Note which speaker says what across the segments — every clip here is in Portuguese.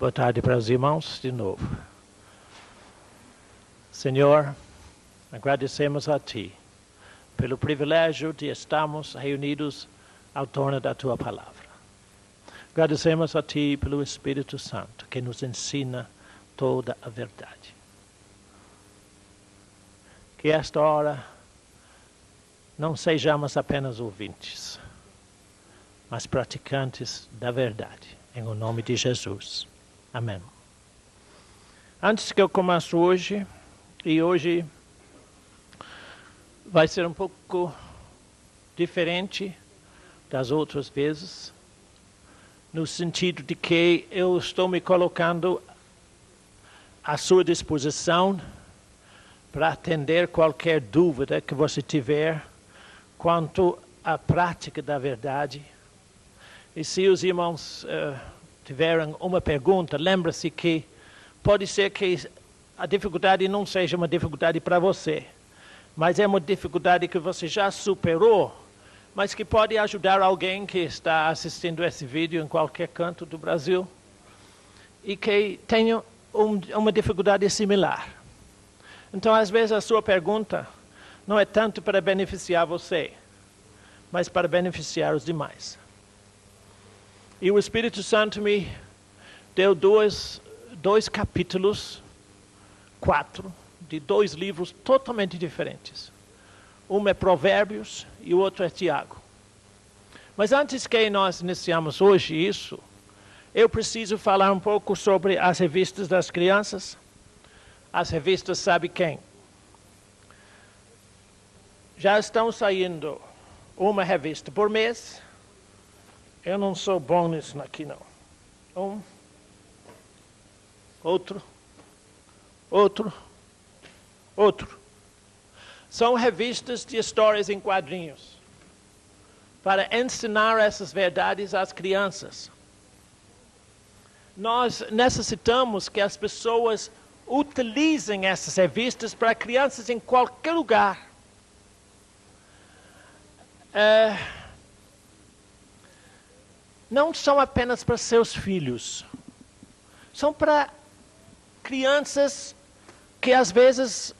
Speaker 1: Boa tarde para os irmãos de novo. Senhor, agradecemos a Ti pelo privilégio de estarmos reunidos ao torno da Tua Palavra. Agradecemos a Ti pelo Espírito Santo que nos ensina toda a verdade. Que esta hora não sejamos apenas ouvintes, mas praticantes da verdade, em o nome de Jesus. Amém. Antes que eu comece hoje vai ser um pouco diferente das outras vezes, no sentido de que eu estou me colocando à sua disposição para atender qualquer dúvida que você tiver quanto à prática da verdade. E se os irmãos tiverem uma pergunta, lembre-se que pode ser que a dificuldade não seja uma dificuldade para você, mas é uma dificuldade que você já superou, mas que pode ajudar alguém que está assistindo esse vídeo em qualquer canto do Brasil e que tenha uma dificuldade similar. Então, às vezes, a sua pergunta não é tanto para beneficiar você, mas para beneficiar os demais. E o Espírito Santo me deu dois capítulos, 4, de 2 livros totalmente diferentes. Um é Provérbios e o outro é Tiago. Mas antes que nós iniciamos hoje isso, eu preciso falar um pouco sobre as revistas das crianças. As revistas Sabe Quem? Já estão saindo uma revista por mês. Eu não sou bom nisso aqui, não. Outro. São revistas de histórias em quadrinhos para ensinar essas verdades às crianças. Nós necessitamos que as pessoas utilizem essas revistas para crianças em qualquer lugar. Não são apenas para seus filhos. São para crianças que às vezes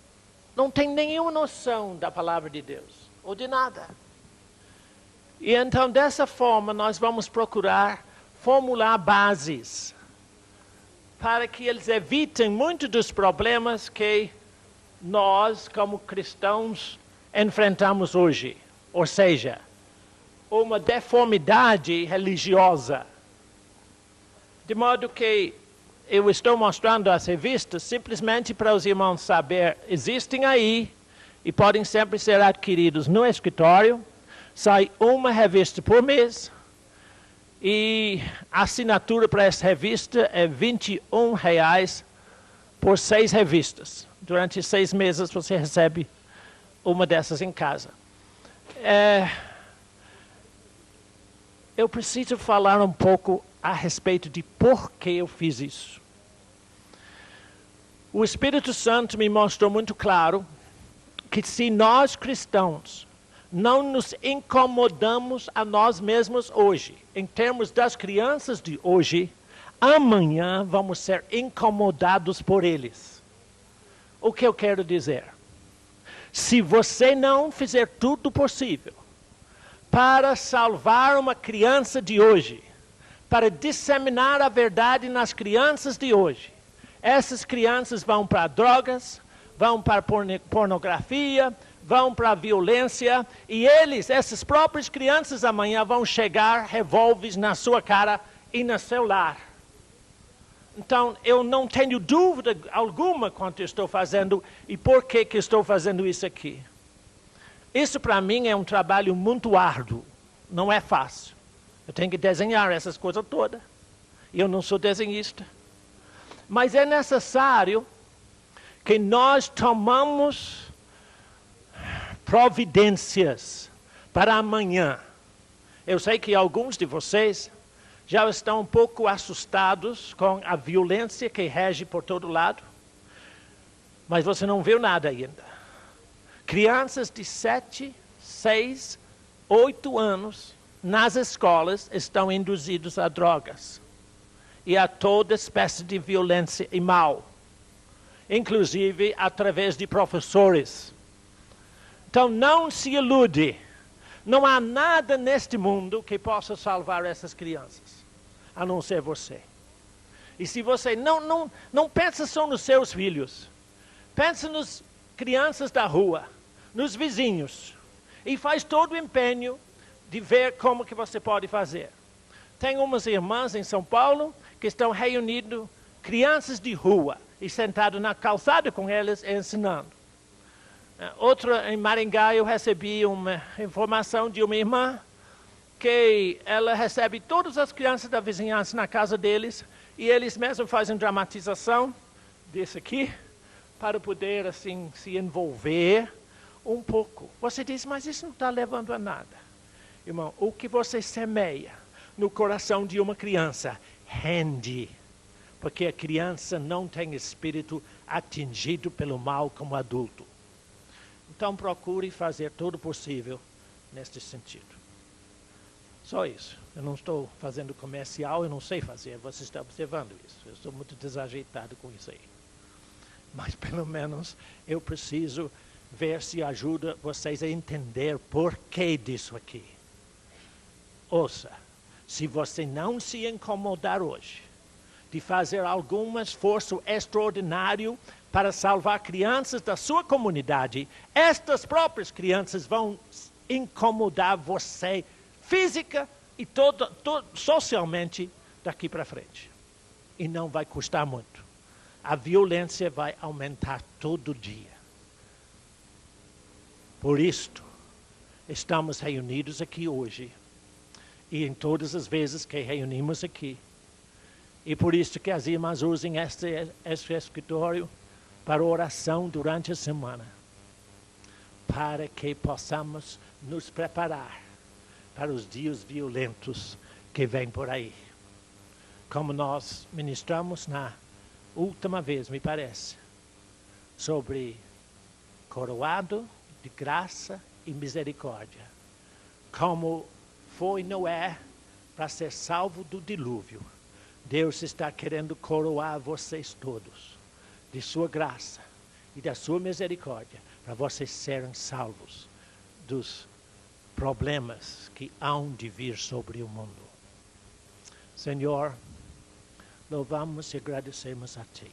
Speaker 1: não têm nenhuma noção da palavra de Deus, ou de nada. E então, dessa forma, nós vamos procurar formular bases para que eles evitem muitos dos problemas que nós, como cristãos, enfrentamos hoje. Ou seja, uma deformidade religiosa. De modo que eu estou mostrando as revistas simplesmente para os irmãos saber, existem aí e podem sempre ser adquiridos no escritório. Sai uma revista por mês e a assinatura para essa revista é R$21 por 6 revistas. Durante 6 meses você recebe uma dessas em casa. Eu preciso falar um pouco a respeito de por que eu fiz isso. O Espírito Santo me mostrou muito claro que se nós cristãos não nos incomodamos a nós mesmos hoje, em termos das crianças de hoje, amanhã vamos ser incomodados por eles. O que eu quero dizer? Se você não fizer tudo possível para salvar uma criança de hoje, para disseminar a verdade nas crianças de hoje, essas crianças vão para drogas, vão para pornografia, vão para a violência, e essas próprias crianças amanhã vão chegar revólveres na sua cara e no seu lar. Então, eu não tenho dúvida alguma quanto estou fazendo e por que estou fazendo isso aqui. Isso para mim é um trabalho muito árduo, não é fácil. Eu tenho que desenhar essas coisas todas. E eu não sou desenhista. Mas é necessário que nós tomamos providências para amanhã. Eu sei que alguns de vocês já estão um pouco assustados com a violência que rege por todo lado, mas você não viu nada ainda. Crianças de 7, 6, 8 anos nas escolas estão induzidos a drogas. e a toda espécie de violência e mal, inclusive através de professores. Então não se ilude, não há nada neste mundo que possa salvar essas crianças, a não ser você. E se você não pensa só nos seus filhos, pensa nas crianças da rua, nos vizinhos, e faz todo o empenho de ver como que você pode fazer. Tem umas irmãs em São Paulo que estão reunindo crianças de rua e sentado na calçada com eles ensinando. Outra, em Maringá, eu recebi uma informação de uma irmã que ela recebe todas as crianças da vizinhança na casa deles e eles mesmos fazem dramatização desse aqui para poder assim se envolver um pouco. Você diz, mas isso não está levando a nada. Irmão, o que você semeia no coração de uma criança rende, porque a criança não tem espírito atingido pelo mal como adulto. Então procure fazer todo o possível neste sentido. Só isso. Eu não estou fazendo comercial, eu não sei fazer, você está observando isso. Eu estou muito desajeitado com isso aí. Mas pelo menos eu preciso ver se ajuda vocês a entender por que disso aqui. Ouça, se você não se incomodar hoje de fazer algum esforço extraordinário para salvar crianças da sua comunidade, estas próprias crianças vão incomodar você física e socialmente daqui para frente. E não vai custar muito. A violência vai aumentar todo dia. Por isto, estamos reunidos aqui hoje. E em todas as vezes que reunimos aqui. E por isso que as irmãs usem este escritório para oração durante a semana. Para que possamos nos preparar para os dias violentos que vêm por aí. Como nós ministramos na última vez, me parece, sobre coroado de graça e misericórdia. Como foi Noé para ser salvo do dilúvio. Deus está querendo coroar vocês todos de sua graça e da sua misericórdia para vocês serem salvos dos problemas que hão de vir sobre o mundo. Senhor, louvamos e agradecemos a Ti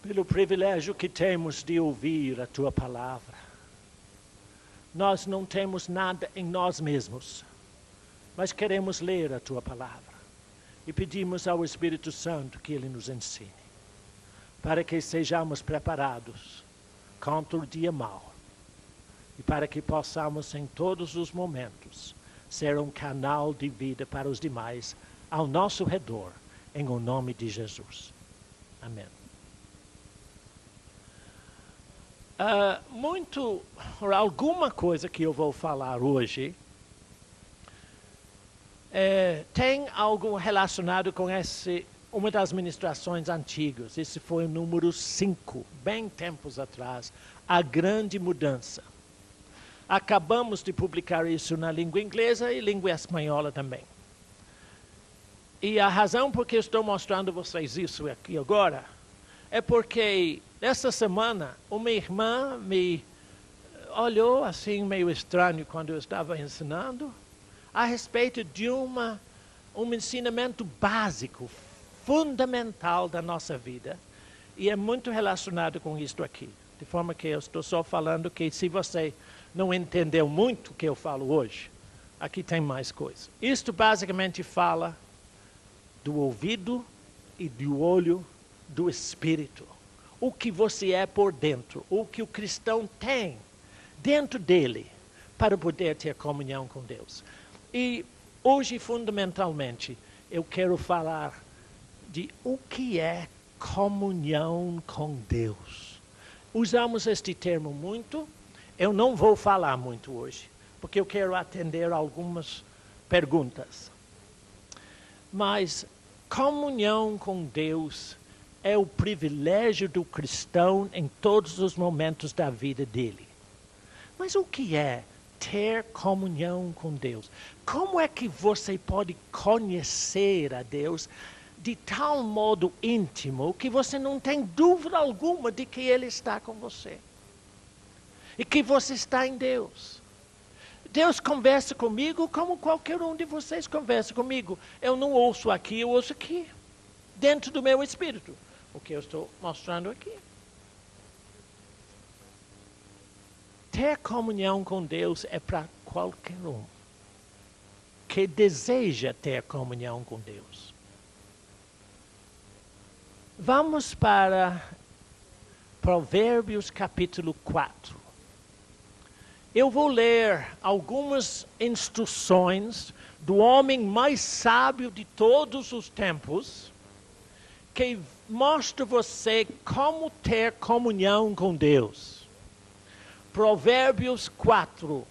Speaker 1: pelo privilégio que temos de ouvir a Tua palavra. Nós não temos nada em nós mesmos, mas queremos ler a Tua palavra e pedimos ao Espírito Santo que Ele nos ensine, para que sejamos preparados contra o dia mau e para que possamos em todos os momentos ser um canal de vida para os demais ao nosso redor, em o nome de Jesus. Amém. Alguma coisa que eu vou falar hoje tem algo relacionado com uma das ministrações antigas. Esse foi o número 5, bem tempos atrás, a grande mudança. Acabamos de publicar isso na língua inglesa e língua espanhola também. E a razão por que estou mostrando a vocês isso aqui agora é porque essa semana uma irmã me olhou assim meio estranho quando eu estava ensinando a respeito de um ensinamento básico, fundamental da nossa vida. E é muito relacionado com isto aqui. De forma que eu estou só falando que se você não entendeu muito o que eu falo hoje, aqui tem mais coisa. Isto basicamente fala do ouvido e do olho do espírito. O que você é por dentro, o que o cristão tem dentro dele para poder ter comunhão com Deus. E hoje, fundamentalmente, eu quero falar de o que é comunhão com Deus. Usamos este termo muito. Eu não vou falar muito hoje, porque eu quero atender algumas perguntas. Mas comunhão com Deus é o privilégio do cristão em todos os momentos da vida dele. Mas o que é ter comunhão com Deus. Como é que você pode conhecer a Deus de tal modo íntimo que você não tem dúvida alguma de que Ele está com você? E que você está em Deus. Deus conversa comigo como qualquer um de vocês conversa comigo. Eu não ouço aqui, eu ouço aqui. Dentro do meu espírito. O que eu estou mostrando aqui. Ter comunhão com Deus é para qualquer um que deseja ter comunhão com Deus. Vamos para Provérbios capítulo 4. Eu vou ler algumas instruções do homem mais sábio de todos os tempos, que mostra você como ter comunhão com Deus. Provérbios 4.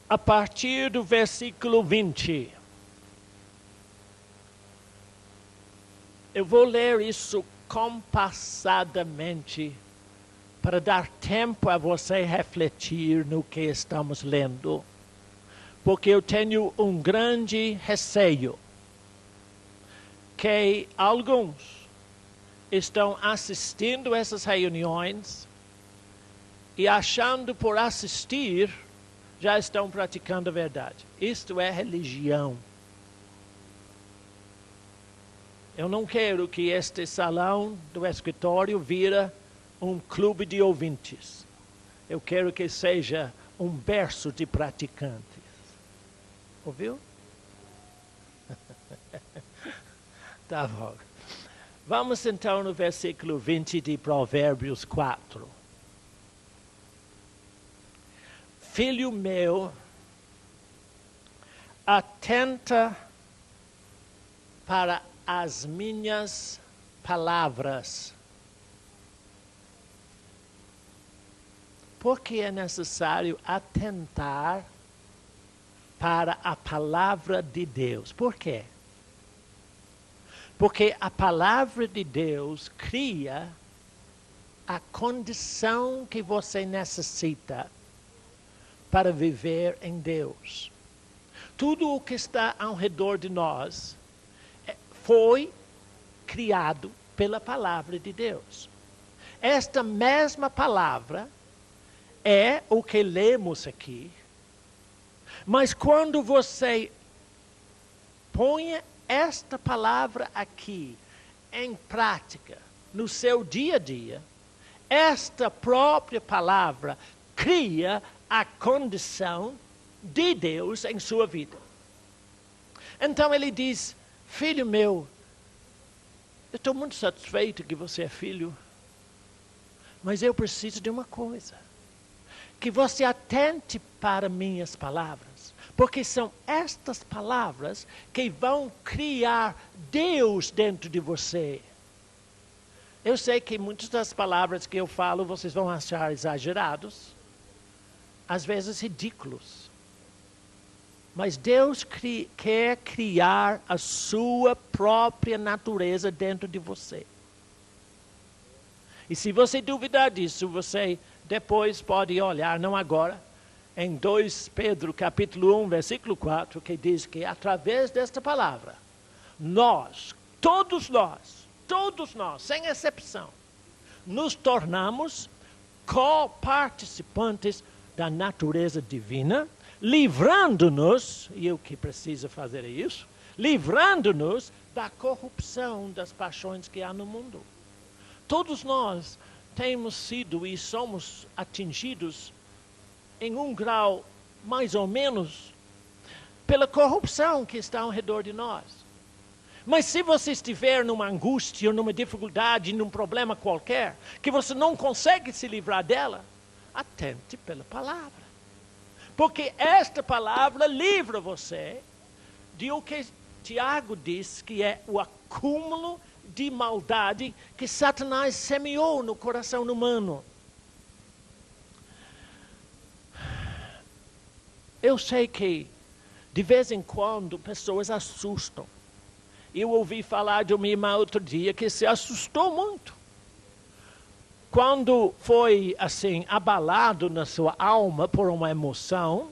Speaker 1: A partir do versículo 20. Eu vou ler isso compassadamente para dar tempo a você refletir no que estamos lendo. Porque eu tenho um grande receio que alguns estão assistindo essas reuniões e achando por assistir já estão praticando a verdade. Isto é religião. Eu não quero que este salão do escritório vira um clube de ouvintes. Eu quero que seja um berço de praticantes. Ouviu? Tá bom. Vamos então no versículo 20 de Provérbios 4. Filho meu, atenta para as minhas palavras. Por que é necessário atentar para a palavra de Deus? Por quê? Porque a palavra de Deus cria a condição que você necessita para viver em Deus. Tudo o que está ao redor de nós foi criado pela palavra de Deus. Esta mesma palavra é o que lemos aqui, mas quando você põe esta palavra aqui em prática, no seu dia a dia, esta própria palavra cria a condição de Deus em sua vida. Então ele diz, filho meu, eu estou muito satisfeito que você é filho, mas eu preciso de uma coisa, que você atente para minhas palavras, porque são estas palavras que vão criar Deus dentro de você. Eu sei que muitas das palavras que eu falo vocês vão achar exagerados, às vezes ridículos. Mas Deus quer criar a sua própria natureza dentro de você. E se você duvidar disso, você depois pode olhar, não agora, em 2 Pedro capítulo 1, versículo 4, que diz que através desta palavra, todos nós, sem exceção, nos tornamos coparticipantes da natureza divina, livrando-nos, e o que precisa fazer é isso, livrando-nos da corrupção das paixões que há no mundo. Todos nós temos sido e somos atingidos em um grau mais ou menos pela corrupção que está ao redor de nós. Mas se você estiver numa angústia, numa dificuldade, num problema qualquer, que você não consegue se livrar dela, atente pela palavra. Porque esta palavra livra você de o que Tiago diz que é o acúmulo de maldade que Satanás semeou no coração humano. Eu sei que, de vez em quando, pessoas assustam. Eu ouvi falar de uma irmã outro dia que se assustou muito. Quando foi, assim, abalado na sua alma por uma emoção,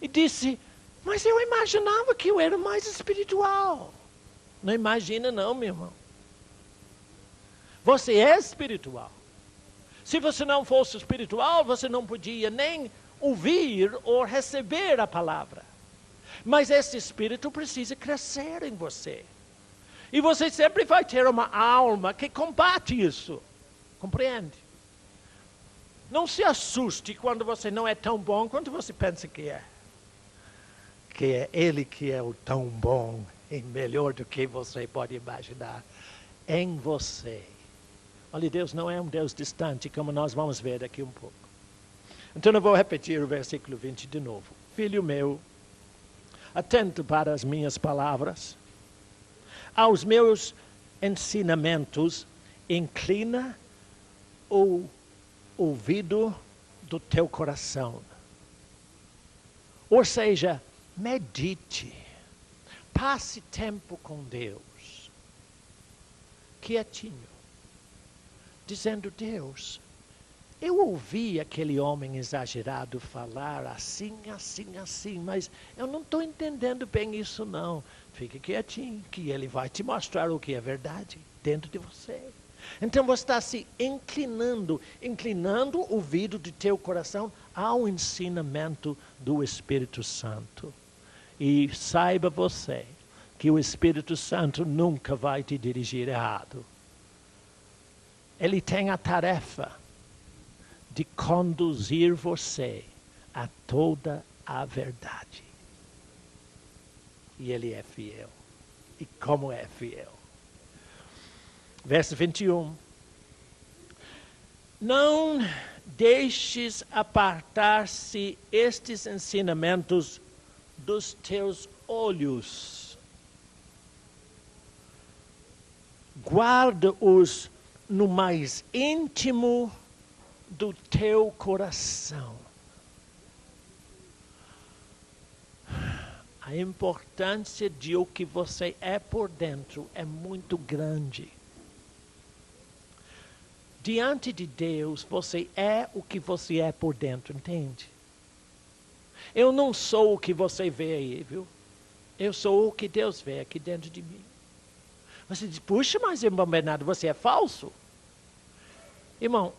Speaker 1: e disse, mas eu imaginava que eu era mais espiritual. Não imagina não, meu irmão. Você é espiritual. Se você não fosse espiritual, você não podia nem ouvir ou receber a palavra. Mas esse espírito precisa crescer em você. E você sempre vai ter uma alma que combate isso. Compreende? Não se assuste quando você não é tão bom quanto você pensa que é. Que é Ele que é o tão bom e melhor do que você pode imaginar em você. Olha, Deus não é um Deus distante, como nós vamos ver daqui um pouco. Então eu vou repetir o versículo 20 de novo. Filho meu, atento para as minhas palavras, aos meus ensinamentos, inclina o ouvido do teu coração. Ou seja, medite, passe tempo com Deus, quietinho, dizendo, Deus, eu ouvi aquele homem exagerado falar assim, assim, assim, mas eu não estou entendendo bem isso não. Fique quietinho, que ele vai te mostrar o que é verdade dentro de você. Então você está se inclinando o ouvido do teu coração ao ensinamento do Espírito Santo. E saiba você que o Espírito Santo nunca vai te dirigir errado. Ele tem a tarefa de conduzir você a toda a verdade. E Ele é fiel. E como é fiel? Verso 21. Não deixes apartar-se estes ensinamentos dos teus olhos. Guarda-os no mais íntimo do teu coração. A importância de o que você é por dentro é muito grande. Diante de Deus, você é o que você é por dentro, entende? Eu não sou o que você vê aí, viu? Eu sou o que Deus vê aqui dentro de mim. Você diz, puxa, mas irmão Bernardo, você é falso? Irmão,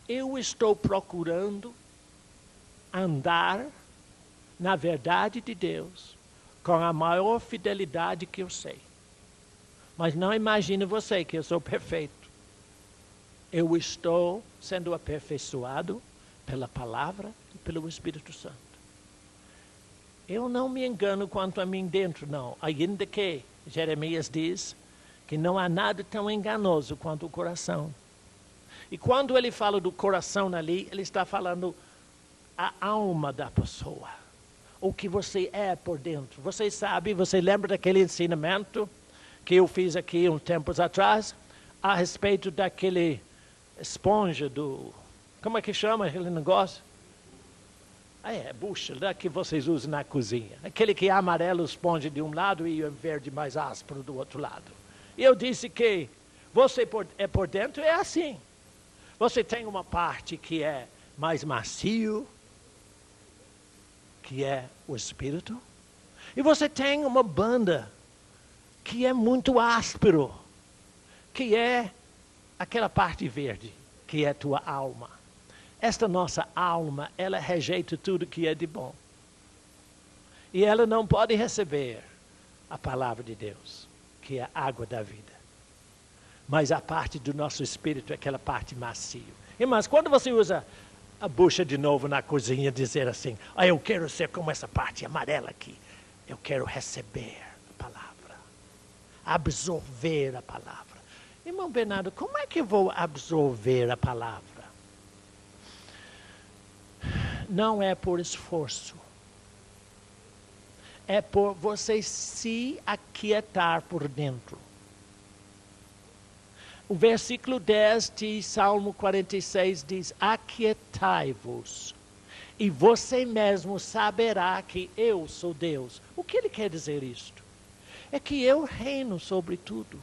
Speaker 1: eu estou procurando andar na verdade de Deus com a maior fidelidade que eu sei. Mas não imagine você que eu sou perfeito. Eu estou sendo aperfeiçoado pela palavra e pelo Espírito Santo. Eu não me engano quanto a mim dentro, não. Ainda que Jeremias diz que não há nada tão enganoso quanto o coração. E quando ele fala do coração ali, ele está falando a alma da pessoa. O que você é por dentro. Você sabe, você lembra daquele ensinamento que eu fiz aqui uns tempos atrás, a respeito daquele esponja do... Como é que chama aquele negócio? Bucha, que vocês usam na cozinha. Aquele que é amarelo, esponja de um lado e o verde mais áspero do outro lado. E eu disse que você por dentro é assim. Você tem uma parte que é mais macio, que é o Espírito. E você tem uma banda que é muito áspero, que é aquela parte verde, que é tua alma. Esta nossa alma, ela rejeita tudo que é de bom. E ela não pode receber a palavra de Deus, que é a água da vida. Mas a parte do nosso espírito é aquela parte macia. Irmãos, quando você usa a bucha de novo na cozinha, dizer assim, eu quero ser como essa parte amarela aqui. Eu quero receber a palavra. Absorver a palavra. Irmão Bernardo, como é que eu vou absorver a palavra? Não é por esforço. É por você se aquietar por dentro. O versículo 10 de Salmo 46 diz, aquietai-vos E você mesmo saberá que eu sou Deus. O que ele quer dizer isto? É que eu reino sobre tudo.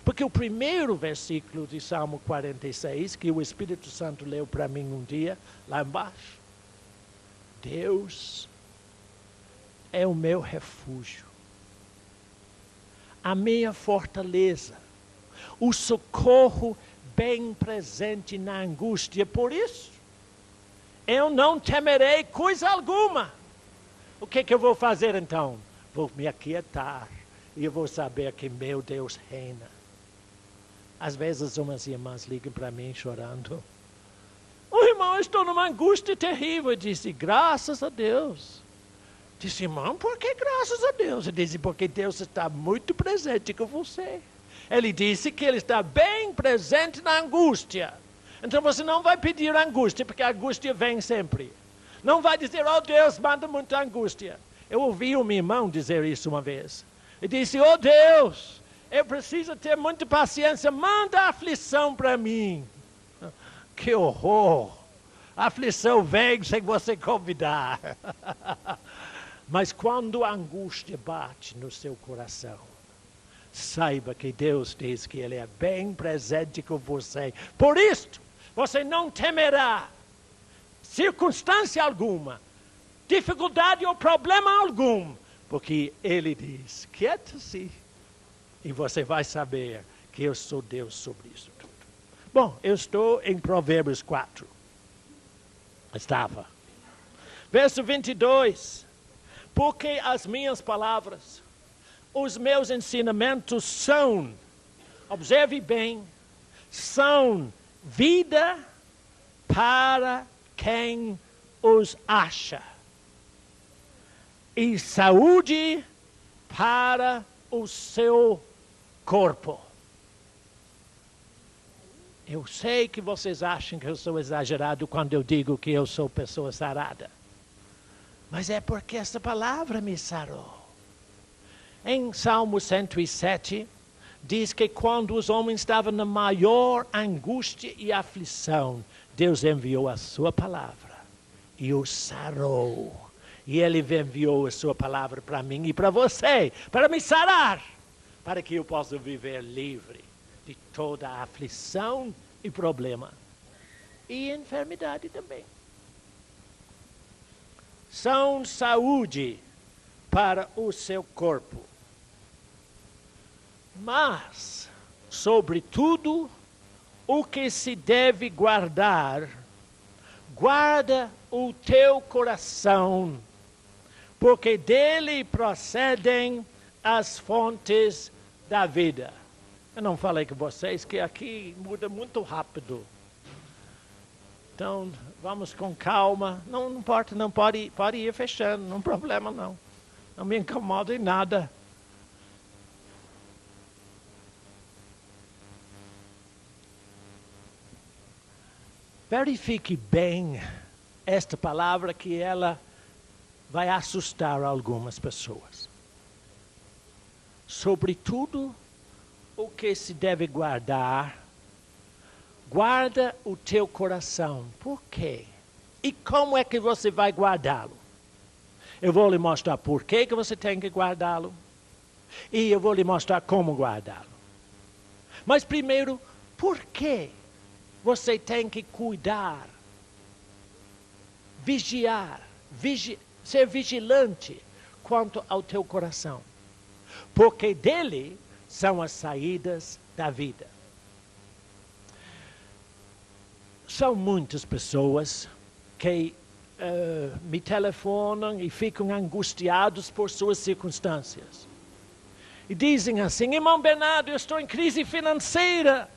Speaker 1: Porque o primeiro versículo de Salmo 46, que o Espírito Santo leu para mim um dia, lá embaixo. Deus é o meu refúgio, a minha fortaleza, o socorro bem presente na angústia. Por isso, eu não temerei coisa alguma. O que eu vou fazer então? Vou me aquietar e eu vou saber que meu Deus reina. Às vezes umas irmãs ligam para mim chorando. Irmão, eu estou numa angústia terrível. Eu disse, graças a Deus. Disse, irmão, por que graças a Deus? Eu disse, porque Deus está muito presente com você. Ele disse que Ele está bem presente na angústia. Então você não vai pedir angústia, porque a angústia vem sempre. Não vai dizer, oh Deus, manda muita angústia. Eu ouvi um irmão dizer isso uma vez. Ele disse, oh Deus, eu preciso ter muita paciência, manda aflição para mim. Que horror! A aflição vem sem você convidar. Mas quando a angústia bate no seu coração, saiba que Deus diz que Ele é bem presente com você. Por isto, você não temerá circunstância alguma, dificuldade ou problema algum, porque Ele diz, quieta-se, e você vai saber que eu sou Deus sobre isso tudo. Bom, eu estou em Provérbios 4. Estava. Verso 22. Porque as minhas palavras, os meus ensinamentos são, observe bem, são vida para quem os acha e saúde para o seu corpo. Eu sei que vocês acham que eu sou exagerado quando eu digo que eu sou pessoa sarada. Mas é porque essa palavra me sarou. Em Salmo 107, diz que quando os homens estavam na maior angústia e aflição, Deus enviou a sua palavra e os sarou. E Ele enviou a sua palavra para mim e para você, para me sarar, para que eu possa viver livre de toda a aflição e problema. E enfermidade também. São saúde para o seu corpo. Mas, sobretudo, o que se deve guardar, guarda o teu coração, porque dele procedem as fontes da vida. Eu não falei com vocês que aqui muda muito rápido. Então, vamos com calma. Não importa, não pode ir fechando, não tem problema não. Não me incomoda em nada. Verifique bem esta palavra que ela vai assustar algumas pessoas. Sobretudo, o que se deve guardar, guarda o teu coração. Por quê? E como é que você vai guardá-lo? Eu vou lhe mostrar por que você tem que guardá-lo. E eu vou lhe mostrar como guardá-lo. Mas primeiro, por que você tem que cuidar, vigiar, ser vigilante quanto ao teu coração? Porque dele são as saídas da vida. São muitas pessoas que me telefonam e ficam angustiados por suas circunstâncias. E dizem assim, irmão Bernardo, eu estou em crise financeira.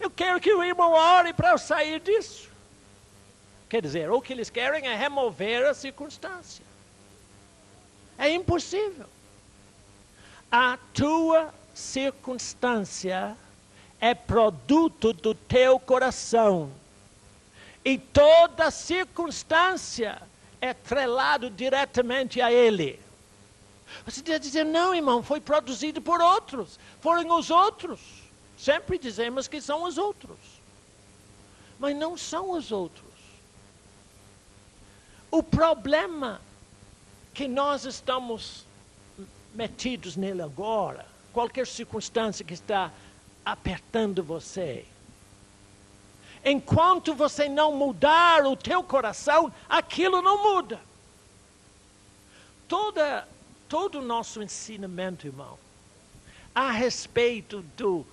Speaker 1: Eu quero que o irmão ore para eu sair disso. Quer dizer, o que eles querem é remover a circunstância. É impossível. A tua circunstância é produto do teu coração. E toda circunstância é atrelado diretamente a ele. Você deve dizer, não, irmão, foi produzido por outros. Foram os outros. Sempre dizemos que são os outros. Mas não são os outros. O problema que nós estamos metidos nele agora, qualquer circunstância que está apertando você, enquanto você não mudar o teu coração, aquilo não muda. Todo o nosso ensinamento, irmão, a respeito do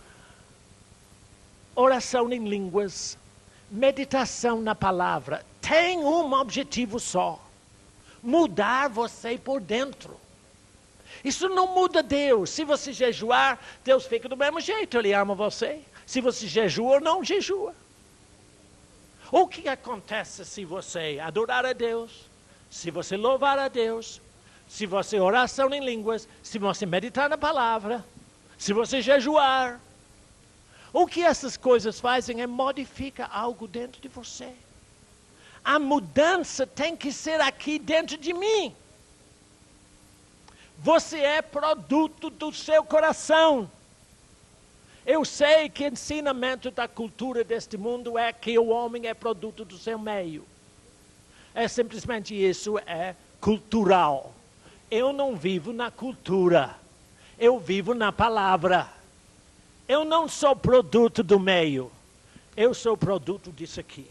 Speaker 1: oração em línguas, meditação na palavra, tem um objetivo só: mudar você por dentro. Isso não muda Deus. Se você jejuar, Deus fica do mesmo jeito, Ele ama você. Se você jejua ou não jejua. O que acontece se você adorar a Deus, se você louvar a Deus, se você oração em línguas, se você meditar na palavra, se você jejuar? O que essas coisas fazem é modificar algo dentro de você. A mudança tem que ser aqui dentro de mim. Você é produto do seu coração. Eu sei que o ensinamento da cultura deste mundo é que o homem é produto do seu meio. É simplesmente isso, é cultural. Eu não vivo na cultura. Eu vivo na palavra. Eu não sou produto do meio. Eu sou produto disso aqui.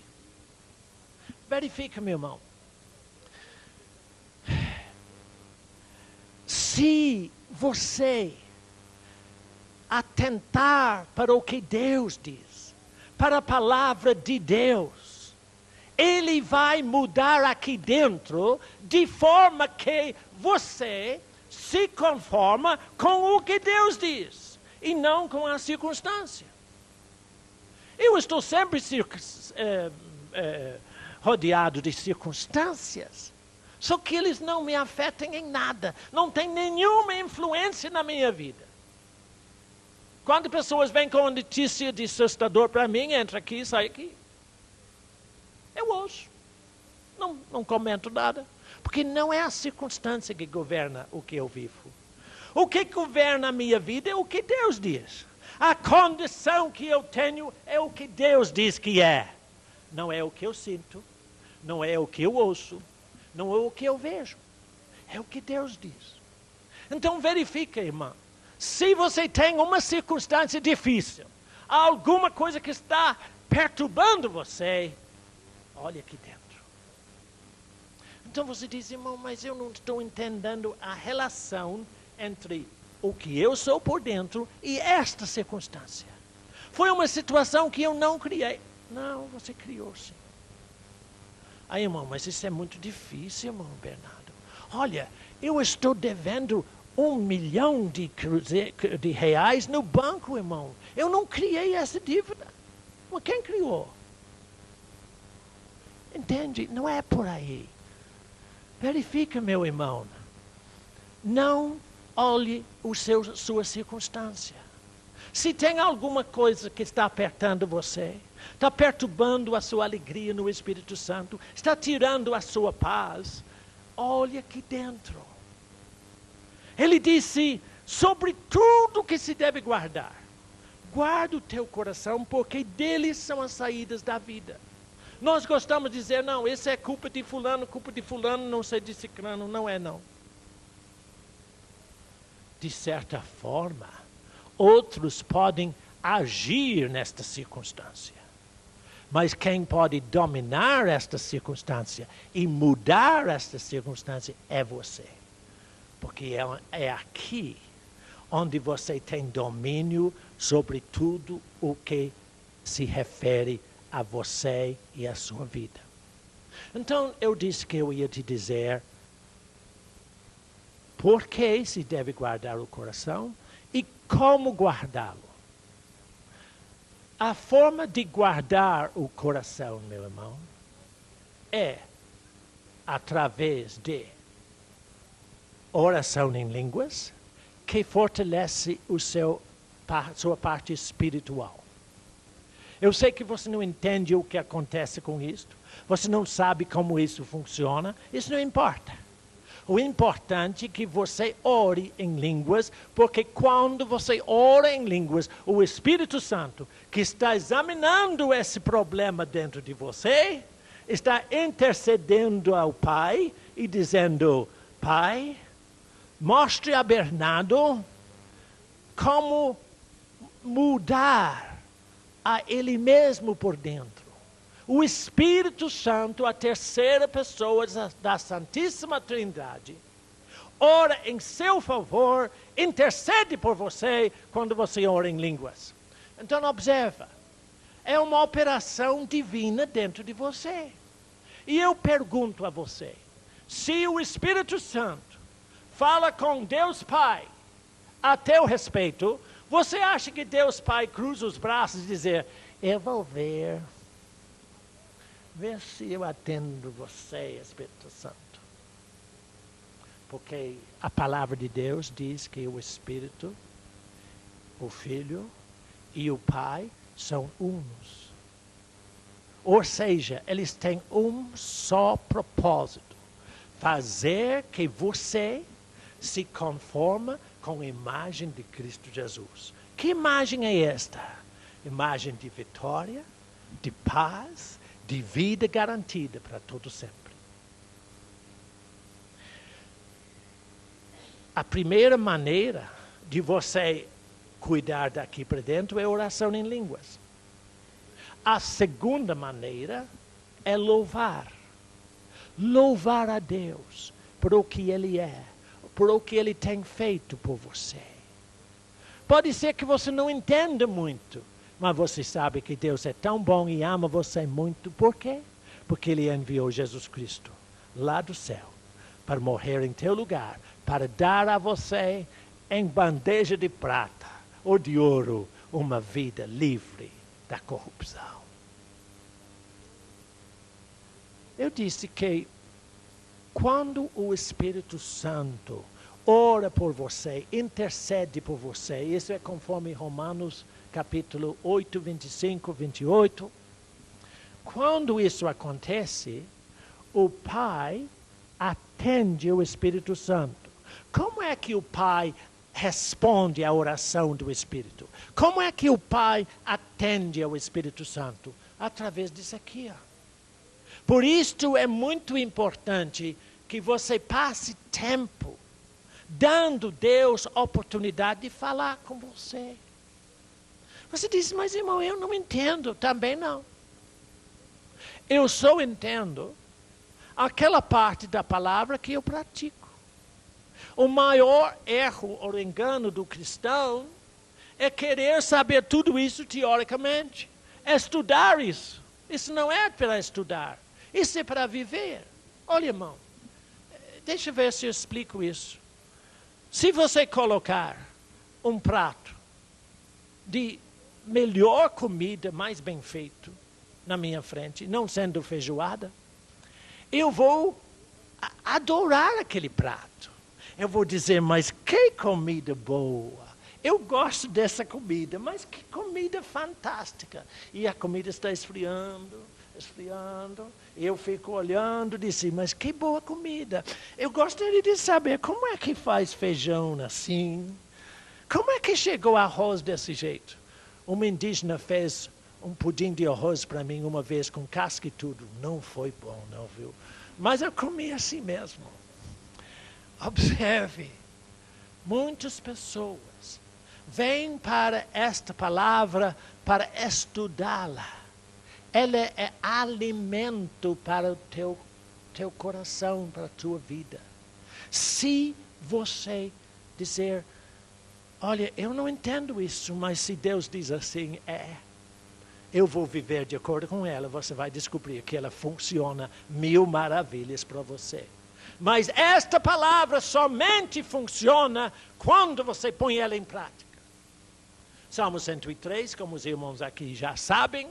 Speaker 1: Verifica, meu irmão. Se você atentar para o que Deus diz, para a palavra de Deus, Ele vai mudar aqui dentro de forma que você se conforma com o que Deus diz e não com a circunstância. Eu estou sempre rodeado de circunstâncias, só que eles não me afetam em nada, não tem nenhuma influência na minha vida. Quando pessoas vêm com uma notícia de assustador para mim, entra aqui, sai aqui. Eu ouço, não comento nada, porque não é a circunstância que governa o que eu vivo. O que governa a minha vida é o que Deus diz. A condição que eu tenho é o que Deus diz que é. Não é o que eu sinto, não é o que eu ouço, não é o que eu vejo. É o que Deus diz. Então verifica, irmã. Se você tem uma circunstância difícil, alguma coisa que está perturbando você, olha aqui dentro. Então você diz, irmão, mas eu não estou entendendo a relação entre o que eu sou por dentro e esta circunstância. Foi uma situação que eu não criei. Não, você criou sim. Aí, irmão, mas isso é muito difícil, irmão Bernardo. Olha, eu estou devendo 1 milhão de reais no banco, irmão. Eu não criei essa dívida. Mas quem criou? Entende? Não é por aí. Verifica, meu irmão. Não olhe sua circunstância. Se tem alguma coisa que está apertando você, está perturbando a sua alegria no Espírito Santo, está tirando a sua paz, olhe aqui dentro. Ele disse, sobre tudo que se deve guardar, guarda o teu coração, porque deles são as saídas da vida. Nós gostamos de dizer, não, isso é culpa de fulano, não sei de ciclano, não é não. De certa forma, outros podem agir nesta circunstância. Mas quem pode dominar esta circunstância e mudar esta circunstância é você. Porque é aqui onde você tem domínio sobre tudo o que se refere a você e a sua vida. Então, eu disse que eu ia te dizer por que se deve guardar o coração e como guardá-lo. A forma de guardar o coração, meu irmão, é através de oração em línguas, que fortalece sua parte espiritual. Eu sei que você não entende o que acontece com isto, você não sabe como isso funciona, isso não importa. O importante é que você ore em línguas, porque quando você ora em línguas, o Espírito Santo, que está examinando esse problema dentro de você, está intercedendo ao Pai e dizendo: Pai, mostre a Bernardo como mudar a ele mesmo por dentro. O Espírito Santo, a terceira pessoa da Santíssima Trindade, ora em seu favor, intercede por você quando você ora em línguas. Então observa, é uma operação divina dentro de você. E eu pergunto a você, se o Espírito Santo fala com Deus Pai a teu respeito, você acha que Deus Pai cruza os braços e dizer: eu vou ver se eu atendo você, Espírito Santo? Porque a palavra de Deus diz que o Espírito, o Filho e o Pai são unos. Ou seja, eles têm um só propósito: fazer que você se conforme com a imagem de Cristo Jesus. Que imagem é esta? Imagem de vitória, de paz, de vida garantida para todo sempre. A primeira maneira de você cuidar daqui para dentro é oração em línguas. A segunda maneira é louvar. Louvar a Deus por o que Ele é, por o que Ele tem feito por você. Pode ser que você não entenda muito, mas você sabe que Deus é tão bom e ama você muito. Por quê? Porque Ele enviou Jesus Cristo lá do céu para morrer em teu lugar, para dar a você em bandeja de prata ou de ouro uma vida livre da corrupção. Eu disse que quando o Espírito Santo ora por você, intercede por você, isso é conforme Romanos capítulo 8, 25, 28. Quando isso acontece, o Pai atende o Espírito Santo. Como é que o Pai responde à oração do Espírito? Como é que o Pai atende ao Espírito Santo? Através disso aqui. Por isso é muito importante que você passe tempo dando Deus a oportunidade de falar com você. Você diz: mas irmão, eu não entendo. Também não. Eu só entendo aquela parte da palavra que eu pratico. O maior erro ou engano do cristão é querer saber tudo isso teoricamente. Estudar isso. Isso não é para estudar. Isso é para viver. Olha, irmão, deixa eu ver se eu explico isso. Se você colocar um prato de melhor comida, mais bem feito, na minha frente, não sendo feijoada, eu vou adorar aquele prato. Eu vou dizer: mas que comida boa! Eu gosto dessa comida, mas que comida fantástica! E a comida está esfriando. Eu fico olhando e disse: mas que boa comida! Eu gostaria de saber como é que faz feijão assim. Como é que chegou arroz desse jeito? Uma indígena fez um pudim de arroz para mim uma vez com casca e tudo. Não foi bom, não, viu? Mas eu comi assim mesmo. Observe, muitas pessoas vêm para esta palavra para estudá-la. Ela é alimento para o teu coração, para a tua vida. Se você dizer: olha, eu não entendo isso, mas se Deus diz assim, eu vou viver de acordo com ela, você vai descobrir que ela funciona 1000 maravilhas para você. Mas esta palavra somente funciona quando você põe ela em prática. Salmo 103, como os irmãos aqui já sabem,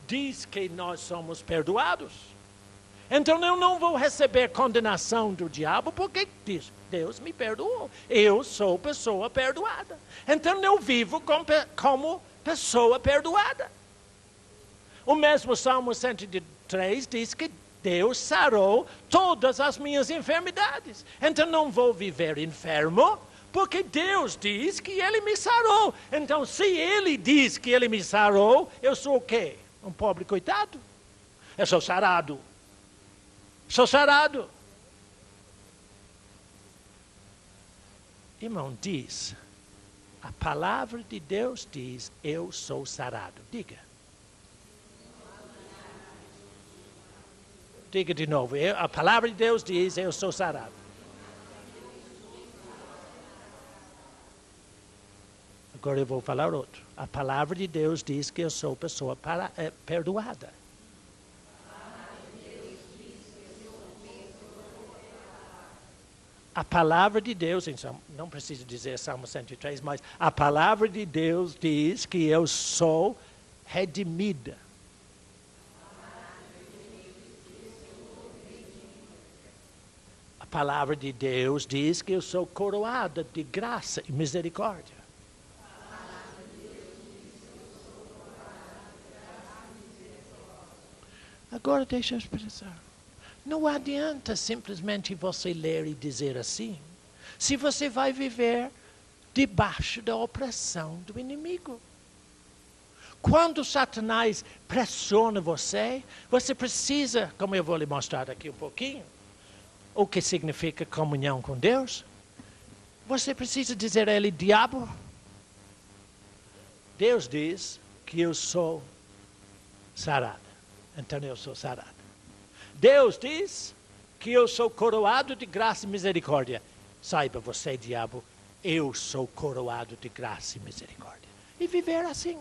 Speaker 1: diz que nós somos perdoados. Então eu não vou receber condenação do diabo, porque diz: Deus me perdoou. Eu sou pessoa perdoada. Então eu vivo como pessoa perdoada. O mesmo Salmo 103 diz que Deus sarou todas as minhas enfermidades. Então não vou viver enfermo, porque Deus diz que Ele me sarou. Então se Ele diz que Ele me sarou, eu sou o quê? Um pobre coitado? Eu sou sarado. Sou sarado. Irmão, diz, a palavra de Deus diz, eu sou sarado. Diga. Diga de novo, a palavra de Deus diz, eu sou sarado. Agora eu vou falar outro. A palavra de Deus diz que eu sou pessoa perdoada. A palavra de Deus, não preciso dizer Salmo 103, mas a palavra de Deus diz que eu sou redimida. A palavra de Deus diz que eu sou coroada de graça e misericórdia. Agora deixa eu expressar. Não adianta simplesmente você ler e dizer assim, se você vai viver debaixo da opressão do inimigo. Quando Satanás pressiona você, você precisa, como eu vou lhe mostrar aqui um pouquinho, o que significa comunhão com Deus. Você precisa dizer a ele, diabo, Deus diz que eu sou sarado. Então eu sou sarado. Deus diz que eu sou coroado de graça e misericórdia. Saiba você, diabo, eu sou coroado de graça e misericórdia. E viver assim.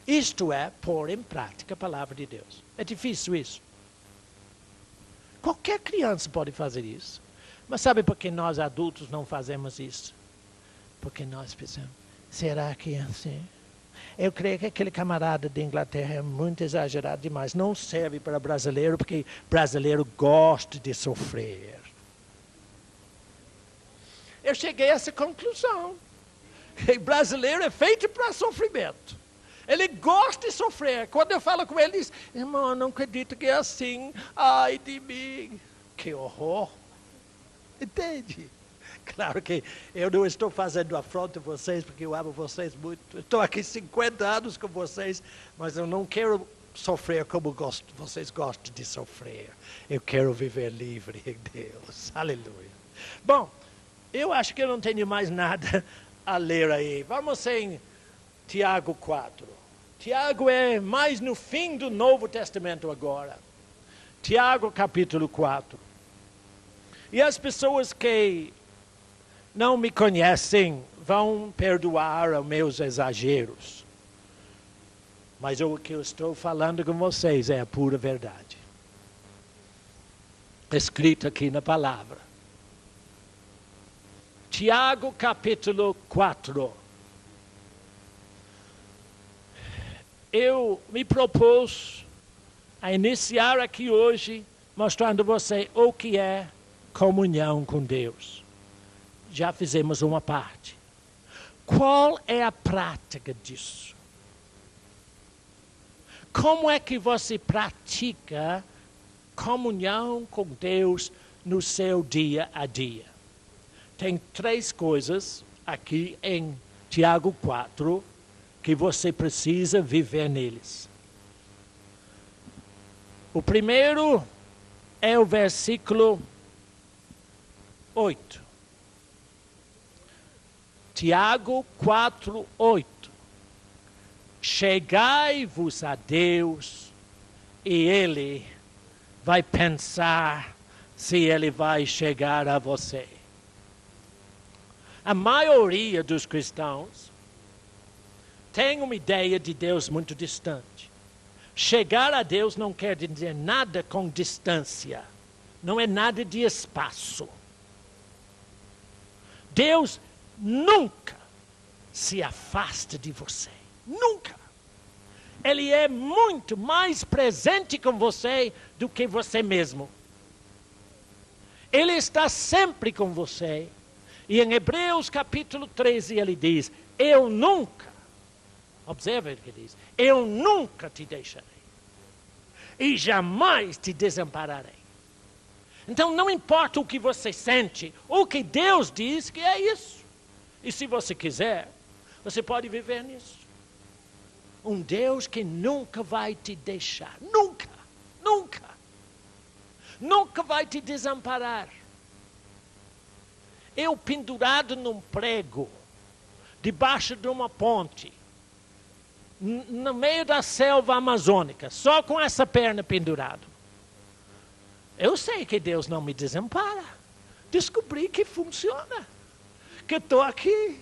Speaker 1: Isto é, pôr em prática a palavra de Deus. É difícil isso. Qualquer criança pode fazer isso. Mas sabe por que nós adultos não fazemos isso? Porque nós pensamos, será que é assim? Eu creio que aquele camarada de Inglaterra é muito exagerado demais. Não serve para brasileiro, porque brasileiro gosta de sofrer. Eu cheguei a essa conclusão. Que brasileiro é feito para sofrimento. Ele gosta de sofrer. Quando eu falo com ele, ele diz, irmão, eu não acredito que é assim. Ai de mim. Que horror. Entende? Claro que eu não estou fazendo afronta a vocês, porque eu amo vocês muito. Estou aqui 50 anos com vocês, mas eu não quero sofrer como vocês gostam de sofrer. Eu quero viver livre em Deus. Aleluia. Bom, eu acho que eu não tenho mais nada a ler aí. Vamos em Tiago 4. Tiago é mais no fim do Novo Testamento agora. Tiago capítulo 4. E as pessoas que não me conhecem vão perdoar os meus exageros. Mas o que eu estou falando com vocês é a pura verdade. Escrito aqui na palavra. Tiago capítulo 4. Eu me propus a iniciar aqui hoje mostrando a você o que é comunhão com Deus. Já fizemos uma parte. Qual é a prática disso? Como é que você pratica comunhão com Deus no seu dia a dia? Tem 3 coisas aqui em Tiago 4 que você precisa viver neles. O primeiro é o versículo 8. Tiago 4, 8. Chegai-vos a Deus e Ele vai pensar se Ele vai chegar a você. A maioria dos cristãos tem uma ideia de Deus muito distante. Chegar a Deus não quer dizer nada com distância. Não é nada de espaço. Deus nunca se afasta de você. Nunca. Ele é muito mais presente com você do que você mesmo. Ele está sempre com você. E em Hebreus capítulo 13 ele diz, eu nunca, observe o que diz, eu nunca te deixarei. E jamais te desampararei. Então não importa o que você sente, o que Deus diz que é isso. E se você quiser, você pode viver nisso. Um Deus que nunca vai te deixar. Nunca. Nunca. nunca vai te desamparar. Eu pendurado num prego, debaixo de uma ponte, no meio da selva amazônica, só com essa perna pendurada. Eu sei que Deus não me desampara. Descobri que funciona, que estou aqui.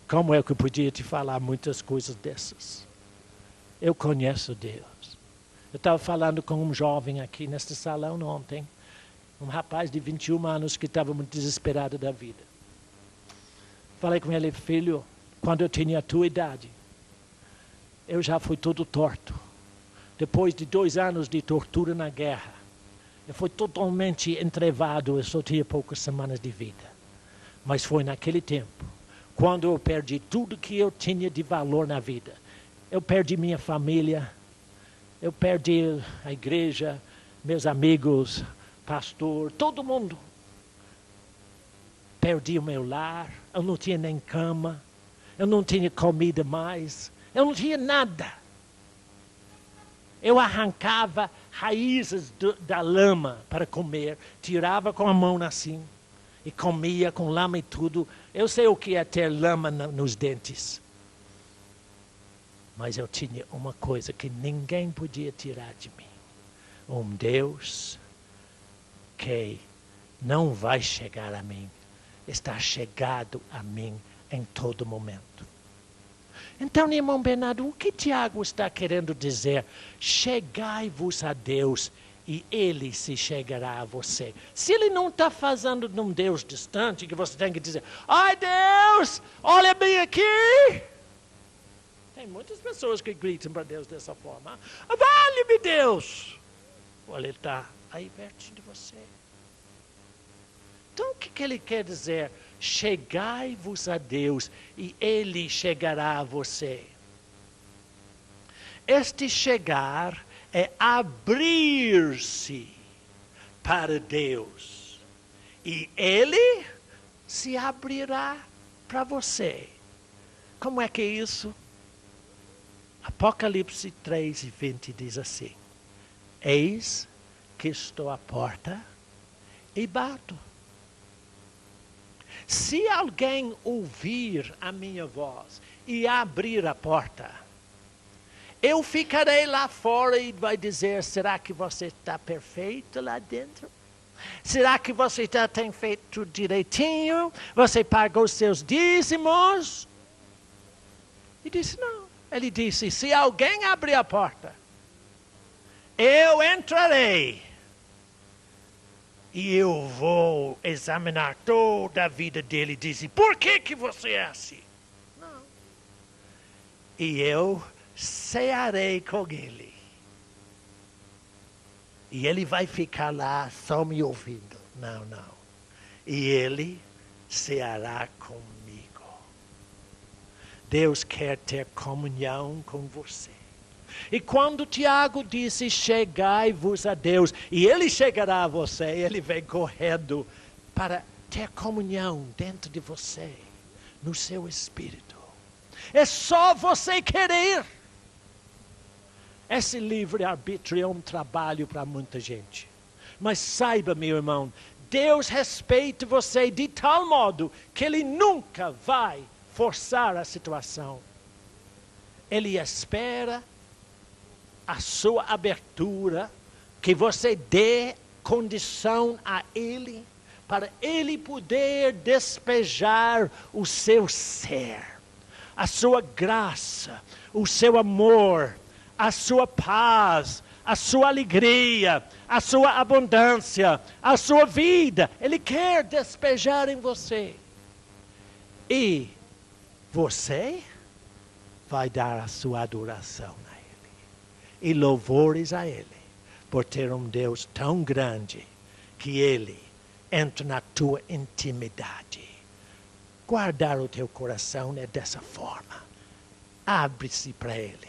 Speaker 1: Como é que eu podia te falar muitas coisas dessas? Eu conheço Deus. Eu estava falando com um jovem aqui neste salão ontem, um rapaz de 21 anos que estava muito desesperado da vida. Falei com ele, filho, quando eu tinha a tua idade, eu já fui todo torto. Depois de 2 anos de tortura na guerra, eu fui totalmente entrevado, eu só tinha poucas semanas de vida. Mas foi naquele tempo, quando eu perdi tudo que eu tinha de valor na vida. Eu perdi minha família, eu perdi a igreja, meus amigos, pastor, todo mundo. Perdi o meu lar, eu não tinha nem cama, eu não tinha comida mais, eu não tinha nada. Eu arrancava raízes da lama para comer, tirava com a mão assim, e comia com lama e tudo. Eu sei o que é ter lama nos dentes. Mas eu tinha uma coisa que ninguém podia tirar de mim. Um Deus que não vai chegar a mim, está chegado a mim em todo momento. Então, irmão Bernardo, o que Tiago está querendo dizer? Chegai-vos a Deus e Ele se chegará a você. Se Ele não está fazendo de um Deus distante, que você tem que dizer, ai Deus, olha bem aqui. Tem muitas pessoas que gritam para Deus dessa forma. Vale-me Deus. Olha, Ele está aí pertinho de você. Então, o que Ele quer dizer? Chegai-vos a Deus e Ele chegará a você. Este chegar é abrir-se para Deus. E Ele se abrirá para você. Como é que é isso? Apocalipse 3:20 diz assim: eis que estou à porta e bato. Se alguém ouvir a minha voz e abrir a porta, eu ficarei lá fora e vai dizer, será que você está perfeito lá dentro? Será que você já tem feito direitinho? Você pagou seus dízimos? E disse, não. Ele disse, se alguém abrir a porta, eu entrarei. E eu vou examinar toda a vida dele e dizer, por que você é assim? Não. E eu cearei com ele. E ele vai ficar lá só me ouvindo. Não. E ele ceará comigo. Deus quer ter comunhão com você. E quando Tiago disse, chegai-vos a Deus, e Ele chegará a você, Ele vem correndo para ter comunhão dentro de você, no seu espírito. É só você querer. Esse livre-arbítrio é um trabalho para muita gente. Mas saiba, meu irmão, Deus respeita você de tal modo que Ele nunca vai forçar a situação. Ele espera a sua abertura, que você dê condição a Ele, para Ele poder despejar o seu ser, a sua graça, o seu amor, a sua paz, a sua alegria, a sua abundância, a sua vida. Ele quer despejar em você. E você vai dar a sua adoração a Ele. E louvores a Ele, por ter um Deus tão grande, que Ele entra na tua intimidade. Guardar o teu coração é dessa forma. Abre-se para Ele.